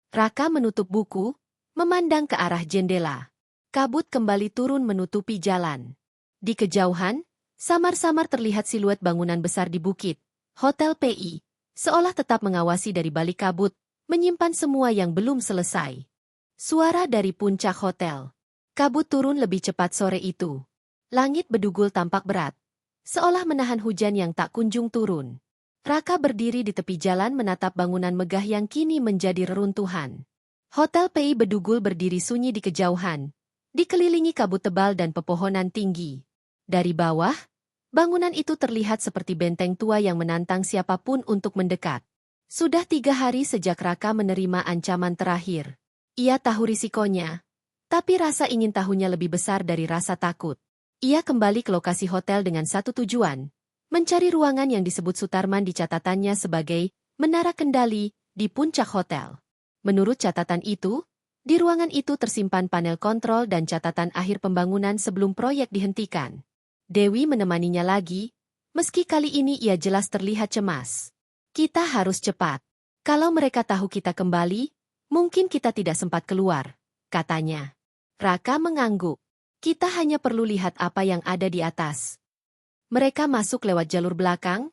Raka menutup buku, memandang ke arah jendela. Kabut kembali turun menutupi jalan. Di kejauhan, samar-samar terlihat siluet bangunan besar di bukit. Hotel PI, seolah tetap mengawasi dari balik kabut, menyimpan semua yang belum selesai. Suara dari puncak hotel. Kabut turun lebih cepat sore itu. Langit bedugul tampak berat, seolah menahan hujan yang tak kunjung turun. Raka berdiri di tepi jalan menatap bangunan megah yang kini menjadi reruntuhan. Hotel PI bedugul berdiri sunyi di kejauhan, dikelilingi kabut tebal dan pepohonan tinggi. Dari bawah, bangunan itu terlihat seperti benteng tua yang menantang siapapun untuk mendekat. Sudah 3 hari sejak Raka menerima ancaman terakhir. Ia tahu risikonya, tapi rasa ingin tahunya lebih besar dari rasa takut. Ia kembali ke lokasi hotel dengan satu tujuan, mencari ruangan yang disebut Sutarman di catatannya sebagai menara kendali di puncak hotel. Menurut catatan itu, di ruangan itu tersimpan panel kontrol dan catatan akhir pembangunan sebelum proyek dihentikan. Dewi menemaninya lagi, meski kali ini ia jelas terlihat cemas. Kita harus cepat. Kalau mereka tahu kita kembali, mungkin kita tidak sempat keluar, katanya. Raka mengangguk. Kita hanya perlu lihat apa yang ada di atas. Mereka masuk lewat jalur belakang,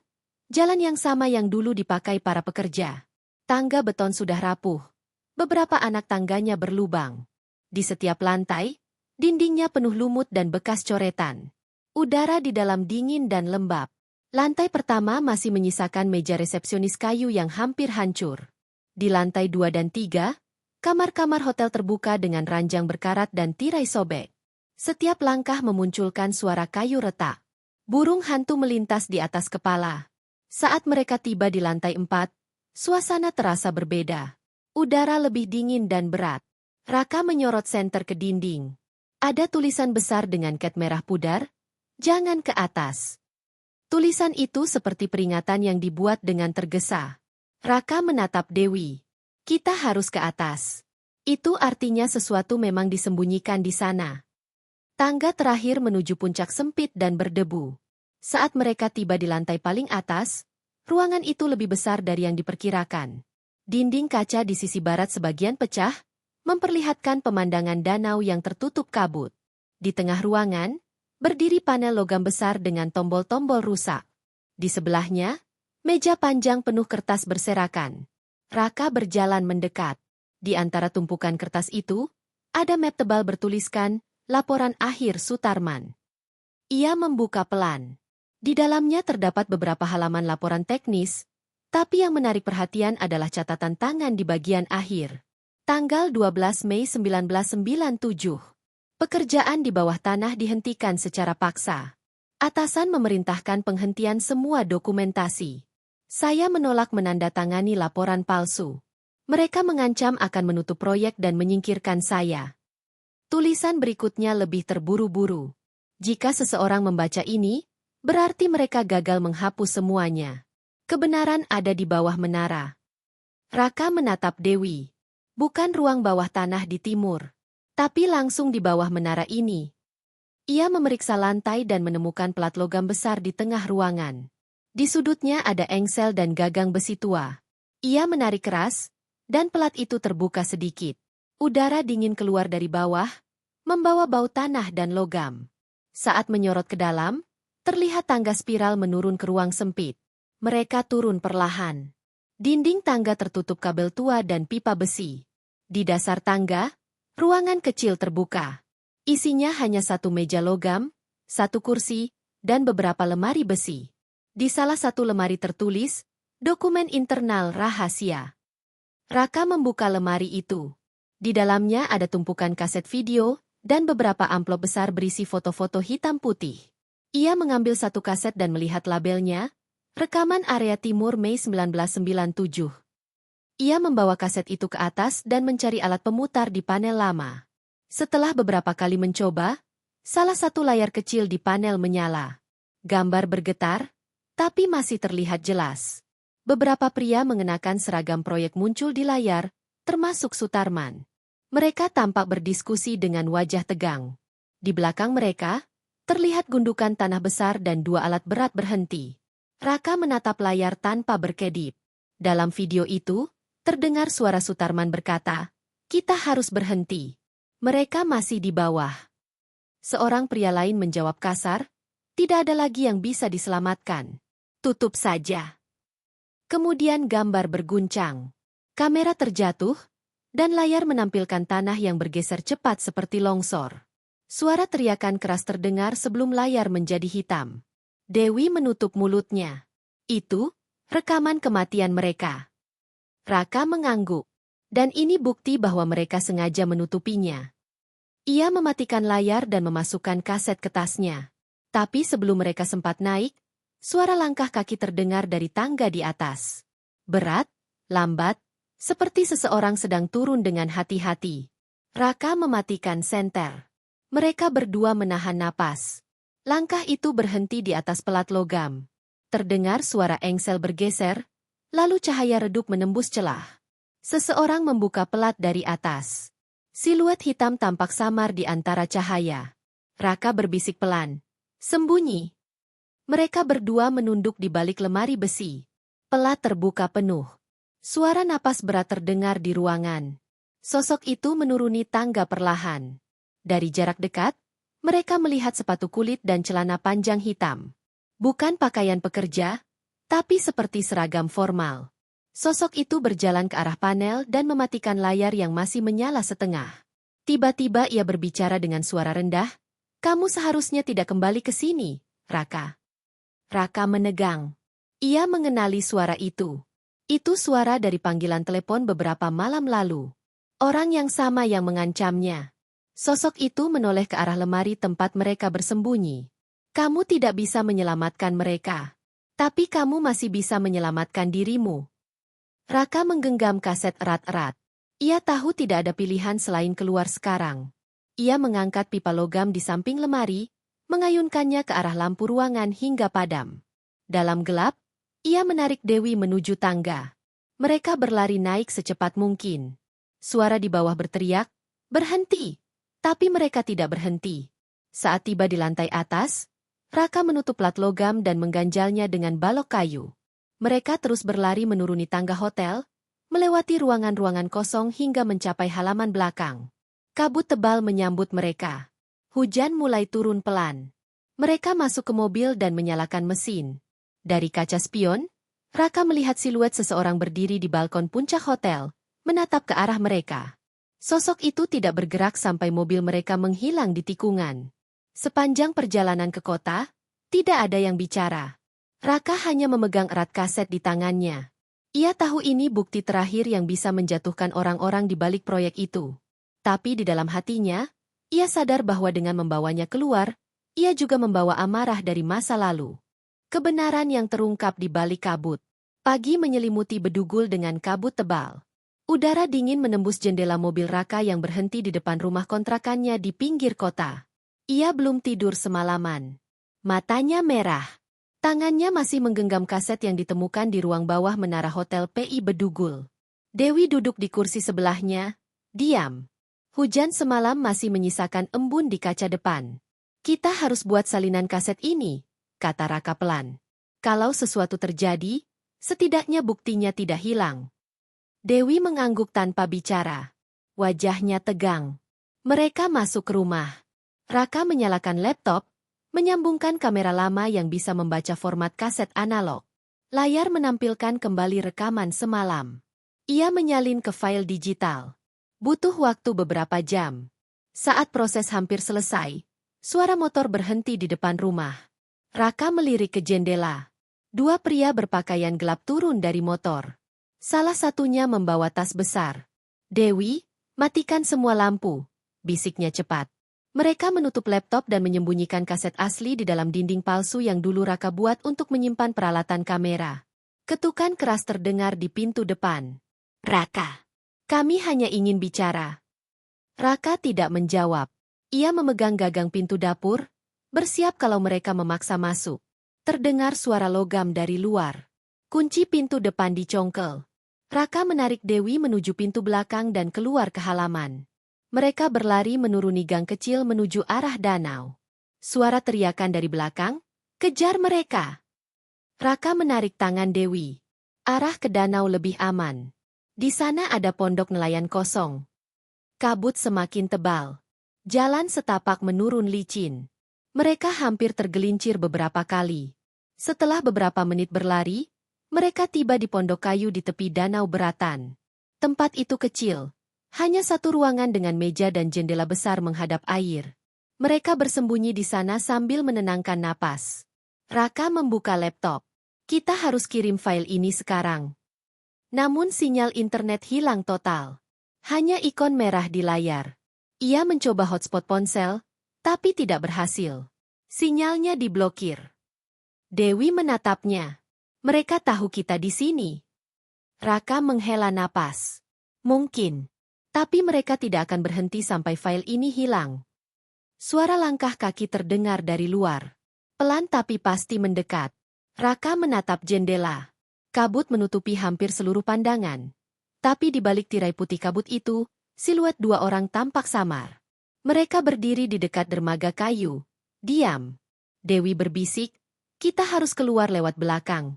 jalan yang sama yang dulu dipakai para pekerja. Tangga beton sudah rapuh. Beberapa anak tangganya berlubang. Di setiap lantai, Dindingnya penuh lumut dan bekas coretan. Udara di dalam dingin dan lembab. Lantai pertama masih menyisakan meja resepsionis kayu yang hampir hancur. Di lantai 2 dan 3, kamar-kamar hotel terbuka dengan ranjang berkarat dan tirai sobek. Setiap langkah memunculkan suara kayu retak. Burung hantu melintas di atas kepala. Saat mereka tiba di lantai 4, suasana terasa berbeda. Udara lebih dingin dan berat. Raka menyorot senter ke dinding. Ada tulisan besar dengan cat merah pudar, "Jangan ke atas." Tulisan itu seperti peringatan yang dibuat dengan tergesa. Raka menatap Dewi. "Kita harus ke atas." Itu artinya sesuatu memang disembunyikan di sana. Tangga terakhir menuju puncak sempit dan berdebu. Saat mereka tiba di lantai paling atas, ruangan itu lebih besar dari yang diperkirakan. Dinding kaca di sisi barat sebagian pecah, memperlihatkan pemandangan danau yang tertutup kabut. Di tengah ruangan, berdiri panel logam besar dengan tombol-tombol rusak. Di sebelahnya, meja panjang penuh kertas berserakan. Raka berjalan mendekat. Di antara tumpukan kertas itu, ada map tebal bertuliskan, "Laporan akhir Sutarman." Ia membuka pelan. Di dalamnya terdapat beberapa halaman laporan teknis, tapi yang menarik perhatian adalah catatan tangan di bagian akhir. Tanggal 12 Mei 1997. Pekerjaan di bawah tanah dihentikan secara paksa. Atasan memerintahkan penghentian semua dokumentasi. Saya menolak menandatangani laporan palsu. Mereka mengancam akan menutup proyek dan menyingkirkan saya. Tulisan berikutnya lebih terburu-buru. Jika seseorang membaca ini, berarti mereka gagal menghapus semuanya. Kebenaran ada di bawah menara. Raka menatap Dewi. Bukan ruang bawah tanah di timur, tapi langsung di bawah menara ini. Ia memeriksa lantai dan menemukan pelat logam besar di tengah ruangan. Di sudutnya ada engsel dan gagang besi tua. Ia menarik keras, dan pelat itu terbuka sedikit. Udara dingin keluar dari bawah, membawa bau tanah dan logam. Saat menyorot ke dalam, terlihat tangga spiral menurun ke ruang sempit. Mereka turun perlahan. Dinding tangga tertutup kabel tua dan pipa besi. Di dasar tangga, ruangan kecil terbuka. Isinya hanya satu meja logam, satu kursi, dan beberapa lemari besi. Di salah satu lemari tertulis, "Dokumen internal rahasia." Raka membuka lemari itu. Di dalamnya ada tumpukan kaset video dan beberapa amplop besar berisi foto-foto hitam putih. Ia mengambil satu kaset dan melihat labelnya, "Rekaman Area Timur Mei 1997." Ia membawa kaset itu ke atas dan mencari alat pemutar di panel lama. Setelah beberapa kali mencoba, salah satu layar kecil di panel menyala. Gambar bergetar, tapi masih terlihat jelas. Beberapa pria mengenakan seragam proyek muncul di layar, termasuk Sutarman. Mereka tampak berdiskusi dengan wajah tegang. Di belakang mereka, terlihat gundukan tanah besar dan dua alat berat berhenti. Raka menatap layar tanpa berkedip. Dalam video itu, terdengar suara Sutarman berkata, "Kita harus berhenti. Mereka masih di bawah." Seorang pria lain menjawab kasar, "Tidak ada lagi yang bisa diselamatkan. Tutup saja." Kemudian gambar berguncang. Kamera terjatuh, dan layar menampilkan tanah yang bergeser cepat seperti longsor. Suara teriakan keras terdengar sebelum layar menjadi hitam. Dewi menutup mulutnya. Itu, rekaman kematian mereka. Raka mengangguk. Dan ini bukti bahwa mereka sengaja menutupinya. Ia mematikan layar dan memasukkan kaset ke tasnya. Tapi sebelum mereka sempat naik, suara langkah kaki terdengar dari tangga di atas. Berat, lambat, seperti seseorang sedang turun dengan hati-hati. Raka mematikan senter. Mereka berdua menahan napas. Langkah itu berhenti di atas pelat logam. Terdengar suara engsel bergeser, lalu cahaya redup menembus celah. Seseorang membuka pelat dari atas. Siluet hitam tampak samar di antara cahaya. Raka berbisik pelan, "Sembunyi." Mereka berdua menunduk di balik lemari besi. Pelat terbuka penuh. Suara napas berat terdengar di ruangan. Sosok itu menuruni tangga perlahan. Dari jarak dekat, mereka melihat sepatu kulit dan celana panjang hitam. Bukan pakaian pekerja, tapi seperti seragam formal. Sosok itu berjalan ke arah panel dan mematikan layar yang masih menyala setengah. Tiba-tiba ia berbicara dengan suara rendah, "Kamu seharusnya tidak kembali ke sini, Raka." Raka menegang. Ia mengenali suara itu. Itu suara dari panggilan telepon beberapa malam lalu. Orang yang sama yang mengancamnya. Sosok itu menoleh ke arah lemari tempat mereka bersembunyi. "Kamu tidak bisa menyelamatkan mereka. Tapi kamu masih bisa menyelamatkan dirimu." Raka menggenggam kaset erat-erat. Ia tahu tidak ada pilihan selain keluar sekarang. Ia mengangkat pipa logam di samping lemari, mengayunkannya ke arah lampu ruangan hingga padam. Dalam gelap, ia menarik Dewi menuju tangga. Mereka berlari naik secepat mungkin. Suara di bawah berteriak, "Berhenti!" Tapi mereka tidak berhenti. Saat tiba di lantai atas, Raka menutup plat logam dan mengganjalnya dengan balok kayu. Mereka terus berlari menuruni tangga hotel, melewati ruangan-ruangan kosong hingga mencapai halaman belakang. Kabut tebal menyambut mereka. Hujan mulai turun pelan. Mereka masuk ke mobil dan menyalakan mesin. Dari kaca spion, Raka melihat siluet seseorang berdiri di balkon puncak hotel, menatap ke arah mereka. Sosok itu tidak bergerak sampai mobil mereka menghilang di tikungan. Sepanjang perjalanan ke kota, tidak ada yang bicara. Raka hanya memegang erat kaset di tangannya. Ia tahu ini bukti terakhir yang bisa menjatuhkan orang-orang di balik proyek itu. Tapi di dalam hatinya, ia sadar bahwa dengan membawanya keluar, ia juga membawa amarah dari masa lalu. Kebenaran yang terungkap di balik kabut. Pagi menyelimuti Bedugul dengan kabut tebal. Udara dingin menembus jendela mobil Raka yang berhenti di depan rumah kontrakannya di pinggir kota. Ia belum tidur semalaman. Matanya merah. Tangannya masih menggenggam kaset yang ditemukan di ruang bawah menara Hotel PI Bedugul. Dewi duduk di kursi sebelahnya, diam. Hujan semalam masih menyisakan embun di kaca depan. "Kita harus buat salinan kaset ini," kata Raka pelan. "Kalau sesuatu terjadi, setidaknya buktinya tidak hilang." Dewi mengangguk tanpa bicara. Wajahnya tegang. Mereka masuk ke rumah. Raka menyalakan laptop, menyambungkan kamera lama yang bisa membaca format kaset analog. Layar menampilkan kembali rekaman semalam. Ia menyalin ke file digital. Butuh waktu beberapa jam. Saat proses hampir selesai, suara motor berhenti di depan rumah. Raka melirik ke jendela. Dua pria berpakaian gelap turun dari motor. Salah satunya membawa tas besar. "Dewi, matikan semua lampu," bisiknya cepat. Mereka menutup laptop dan menyembunyikan kaset asli di dalam dinding palsu yang dulu Raka buat untuk menyimpan peralatan kamera. Ketukan keras terdengar di pintu depan. "Raka, kami hanya ingin bicara." Raka tidak menjawab. Ia memegang gagang pintu dapur, bersiap kalau mereka memaksa masuk. Terdengar suara logam dari luar. Kunci pintu depan dicongkel. Raka menarik Dewi menuju pintu belakang dan keluar ke halaman. Mereka berlari menuruni gang kecil menuju arah danau. Suara teriakan dari belakang, "Kejar mereka!" Raka menarik tangan Dewi. "Arah ke danau lebih aman. Di sana ada pondok nelayan kosong." Kabut semakin tebal. Jalan setapak menurun licin. Mereka hampir tergelincir beberapa kali. Setelah beberapa menit berlari, mereka tiba di pondok kayu di tepi danau beratan. Tempat itu kecil. Hanya satu ruangan dengan meja dan jendela besar menghadap air. Mereka bersembunyi di sana sambil menenangkan napas. Raka membuka laptop. "Kita harus kirim file ini sekarang." Namun sinyal internet hilang total. Hanya ikon merah di layar. Ia mencoba hotspot ponsel, tapi tidak berhasil. Sinyalnya diblokir. Dewi menatapnya. "Mereka tahu kita di sini." Raka menghela napas. "Mungkin. Tapi mereka tidak akan berhenti sampai file ini hilang." Suara langkah kaki terdengar dari luar. Pelan tapi pasti mendekat. Raka menatap jendela. Kabut menutupi hampir seluruh pandangan. Tapi di balik tirai putih kabut itu, siluet dua orang tampak samar. Mereka berdiri di dekat dermaga kayu. "Diam." Dewi berbisik, "Kita harus keluar lewat belakang."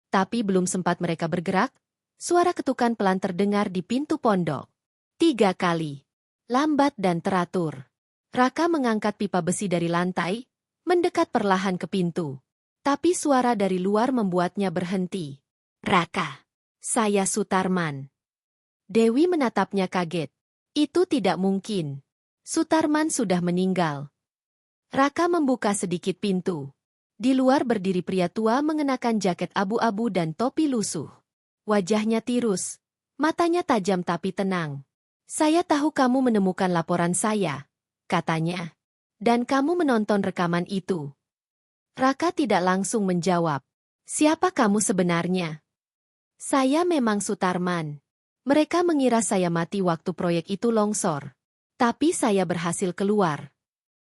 Tapi belum sempat mereka bergerak, suara ketukan pelan terdengar di pintu pondok. 3 kali. Lambat dan teratur. Raka mengangkat pipa besi dari lantai, mendekat perlahan ke pintu. Tapi suara dari luar membuatnya berhenti. "Raka, saya Sutarman." Dewi menatapnya kaget. Itu tidak mungkin. Sutarman sudah meninggal. Raka membuka sedikit pintu. Di luar berdiri pria tua mengenakan jaket abu-abu dan topi lusuh. Wajahnya tirus. Matanya tajam tapi tenang. Saya tahu kamu menemukan laporan saya, katanya. Dan kamu menonton rekaman itu. Raka tidak langsung menjawab. Siapa kamu sebenarnya? Saya memang Sutarman. Mereka mengira saya mati waktu proyek itu longsor. Tapi saya berhasil keluar.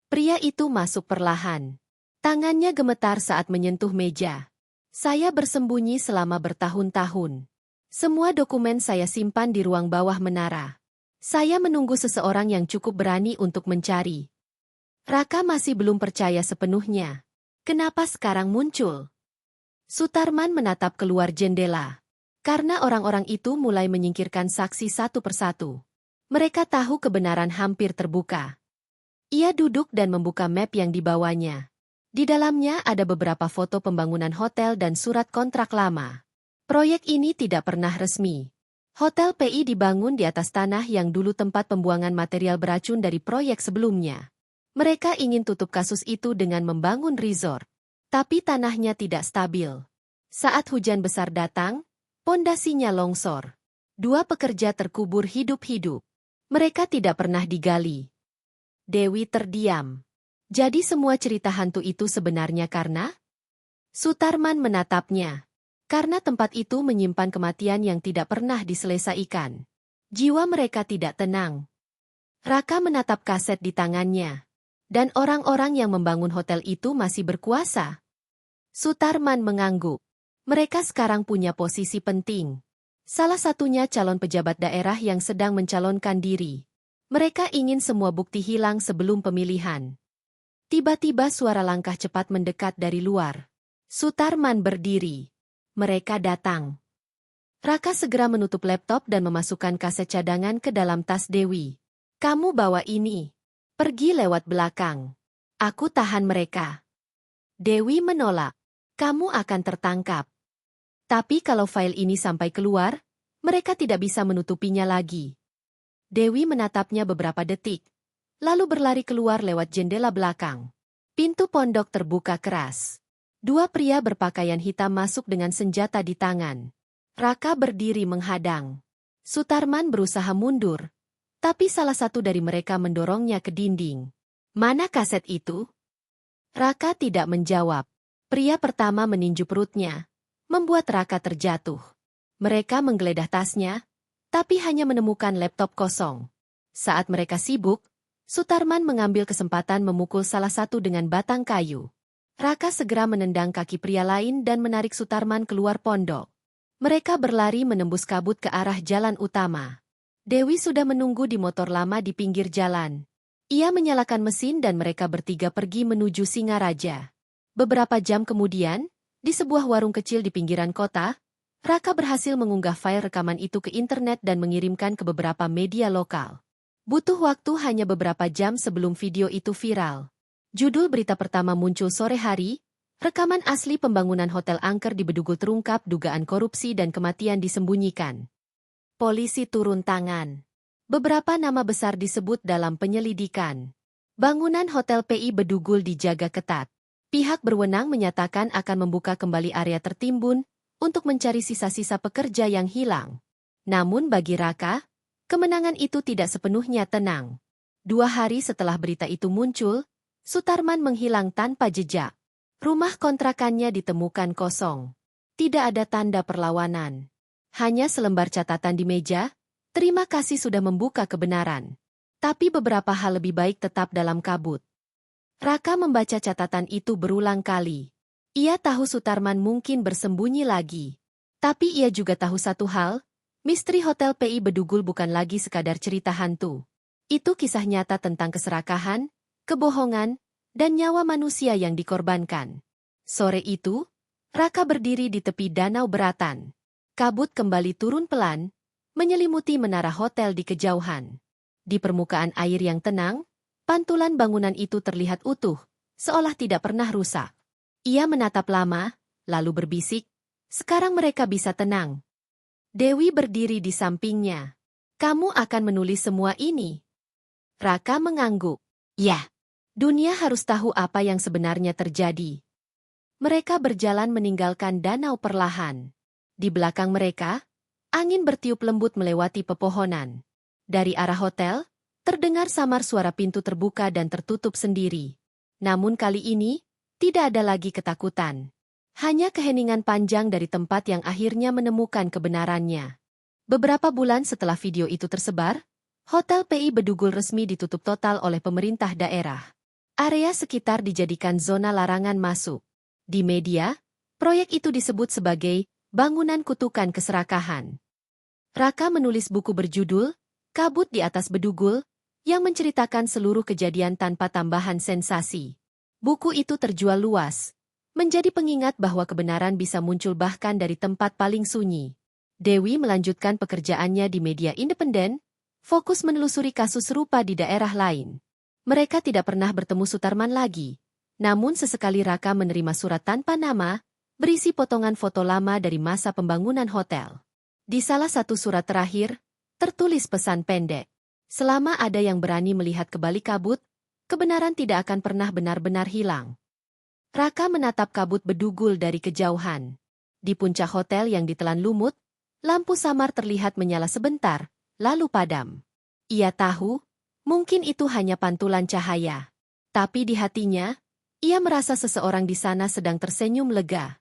Pria itu masuk perlahan. Tangannya gemetar saat menyentuh meja. Saya bersembunyi selama bertahun-tahun. Semua dokumen saya simpan di ruang bawah menara. Saya menunggu seseorang yang cukup berani untuk mencari. Raka masih belum percaya sepenuhnya. Kenapa sekarang muncul? Sutarman menatap keluar jendela. Karena orang-orang itu mulai menyingkirkan saksi satu persatu. Mereka tahu kebenaran hampir terbuka. Ia duduk dan membuka map yang dibawanya. Di dalamnya ada beberapa foto pembangunan hotel dan surat kontrak lama. Proyek ini tidak pernah resmi. Hotel PI dibangun di atas tanah yang dulu tempat pembuangan material beracun dari proyek sebelumnya. Mereka ingin tutup kasus itu dengan membangun resort. Tapi tanahnya tidak stabil. Saat hujan besar datang, pondasinya longsor. Dua pekerja terkubur hidup-hidup. Mereka tidak pernah digali. Dewi terdiam. Jadi semua cerita hantu itu sebenarnya karena? Sutarman menatapnya. Karena tempat itu menyimpan kematian yang tidak pernah diselesaikan. Jiwa mereka tidak tenang. Raka menatap kaset di tangannya. Dan orang-orang yang membangun hotel itu masih berkuasa. Sutarman mengangguk. Mereka sekarang punya posisi penting. Salah satunya calon pejabat daerah yang sedang mencalonkan diri. Mereka ingin semua bukti hilang sebelum pemilihan. Tiba-tiba suara langkah cepat mendekat dari luar. Sutarman berdiri. Mereka datang. Raka segera menutup laptop dan memasukkan kaset cadangan ke dalam tas Dewi. Kamu bawa ini. Pergi lewat belakang. Aku tahan mereka. Dewi menolak. Kamu akan tertangkap. Tapi kalau file ini sampai keluar, mereka tidak bisa menutupinya lagi. Dewi menatapnya beberapa detik, lalu berlari keluar lewat jendela belakang. Pintu pondok terbuka keras. Dua pria berpakaian hitam masuk dengan senjata di tangan. Raka berdiri menghadang. Sutarman berusaha mundur, tapi salah satu dari mereka mendorongnya ke dinding. Mana kaset itu? Raka tidak menjawab. Pria pertama meninju perutnya, membuat Raka terjatuh. Mereka menggeledah tasnya, tapi hanya menemukan laptop kosong. Saat mereka sibuk, Sutarman mengambil kesempatan memukul salah satu dengan batang kayu. Raka segera menendang kaki pria lain dan menarik Sutarman keluar pondok. Mereka berlari menembus kabut ke arah jalan utama. Dewi sudah menunggu di motor lama di pinggir jalan. Ia menyalakan mesin dan mereka bertiga pergi menuju Singaraja. Beberapa jam kemudian, di sebuah warung kecil di pinggiran kota, Raka berhasil mengunggah file rekaman itu ke internet dan mengirimkan ke beberapa media lokal. Butuh waktu hanya beberapa jam sebelum video itu viral. Judul berita pertama muncul sore hari, rekaman asli pembangunan hotel angker di Bedugul terungkap dugaan korupsi dan kematian disembunyikan. Polisi turun tangan. Beberapa nama besar disebut dalam penyelidikan. Bangunan Hotel PI Bedugul dijaga ketat. Pihak berwenang menyatakan akan membuka kembali area tertimbun untuk mencari sisa-sisa pekerja yang hilang. Namun bagi Raka, kemenangan itu tidak sepenuhnya tenang. 2 hari setelah berita itu muncul, Sutarman menghilang tanpa jejak. Rumah kontrakannya ditemukan kosong. Tidak ada tanda perlawanan. Hanya selembar catatan di meja, terima kasih sudah membuka kebenaran. Tapi beberapa hal lebih baik tetap dalam kabut. Raka membaca catatan itu berulang kali. Ia tahu Sutarman mungkin bersembunyi lagi. Tapi ia juga tahu satu hal, misteri Hotel PI Bedugul bukan lagi sekadar cerita hantu. Itu kisah nyata tentang keserakahan, kebohongan, dan nyawa manusia yang dikorbankan. Sore itu, Raka berdiri di tepi danau Beratan. Kabut kembali turun pelan, menyelimuti menara hotel di kejauhan. Di permukaan air yang tenang, pantulan bangunan itu terlihat utuh, seolah tidak pernah rusak. Ia menatap lama, lalu berbisik, sekarang mereka bisa tenang. Dewi berdiri di sampingnya. Kamu akan menulis semua ini? Raka mengangguk. Ya, dunia harus tahu apa yang sebenarnya terjadi. Mereka berjalan meninggalkan danau perlahan. Di belakang mereka, angin bertiup lembut melewati pepohonan. Dari arah hotel, terdengar samar suara pintu terbuka dan tertutup sendiri. Namun kali ini, tidak ada lagi ketakutan. Hanya keheningan panjang dari tempat yang akhirnya menemukan kebenarannya. Beberapa bulan setelah video itu tersebar, Hotel PI Bedugul resmi ditutup total oleh pemerintah daerah. Area sekitar dijadikan zona larangan masuk. Di media, proyek itu disebut sebagai bangunan kutukan keserakahan. Raka menulis buku berjudul Kabut di Atas Bedugul, yang menceritakan seluruh kejadian tanpa tambahan sensasi. Buku itu terjual luas, menjadi pengingat bahwa kebenaran bisa muncul bahkan dari tempat paling sunyi. Dewi melanjutkan pekerjaannya di media independen, fokus menelusuri kasus serupa di daerah lain. Mereka tidak pernah bertemu Sutarman lagi. Namun sesekali Raka menerima surat tanpa nama, berisi potongan foto lama dari masa pembangunan hotel. Di salah satu surat terakhir, tertulis pesan pendek. Selama ada yang berani melihat ke balik kabut, kebenaran tidak akan pernah benar-benar hilang. Raka menatap kabut Bedugul dari kejauhan. Di puncak hotel yang ditelan lumut, lampu samar terlihat menyala sebentar, lalu padam. Ia tahu, mungkin itu hanya pantulan cahaya. Tapi di hatinya, ia merasa seseorang di sana sedang tersenyum lega.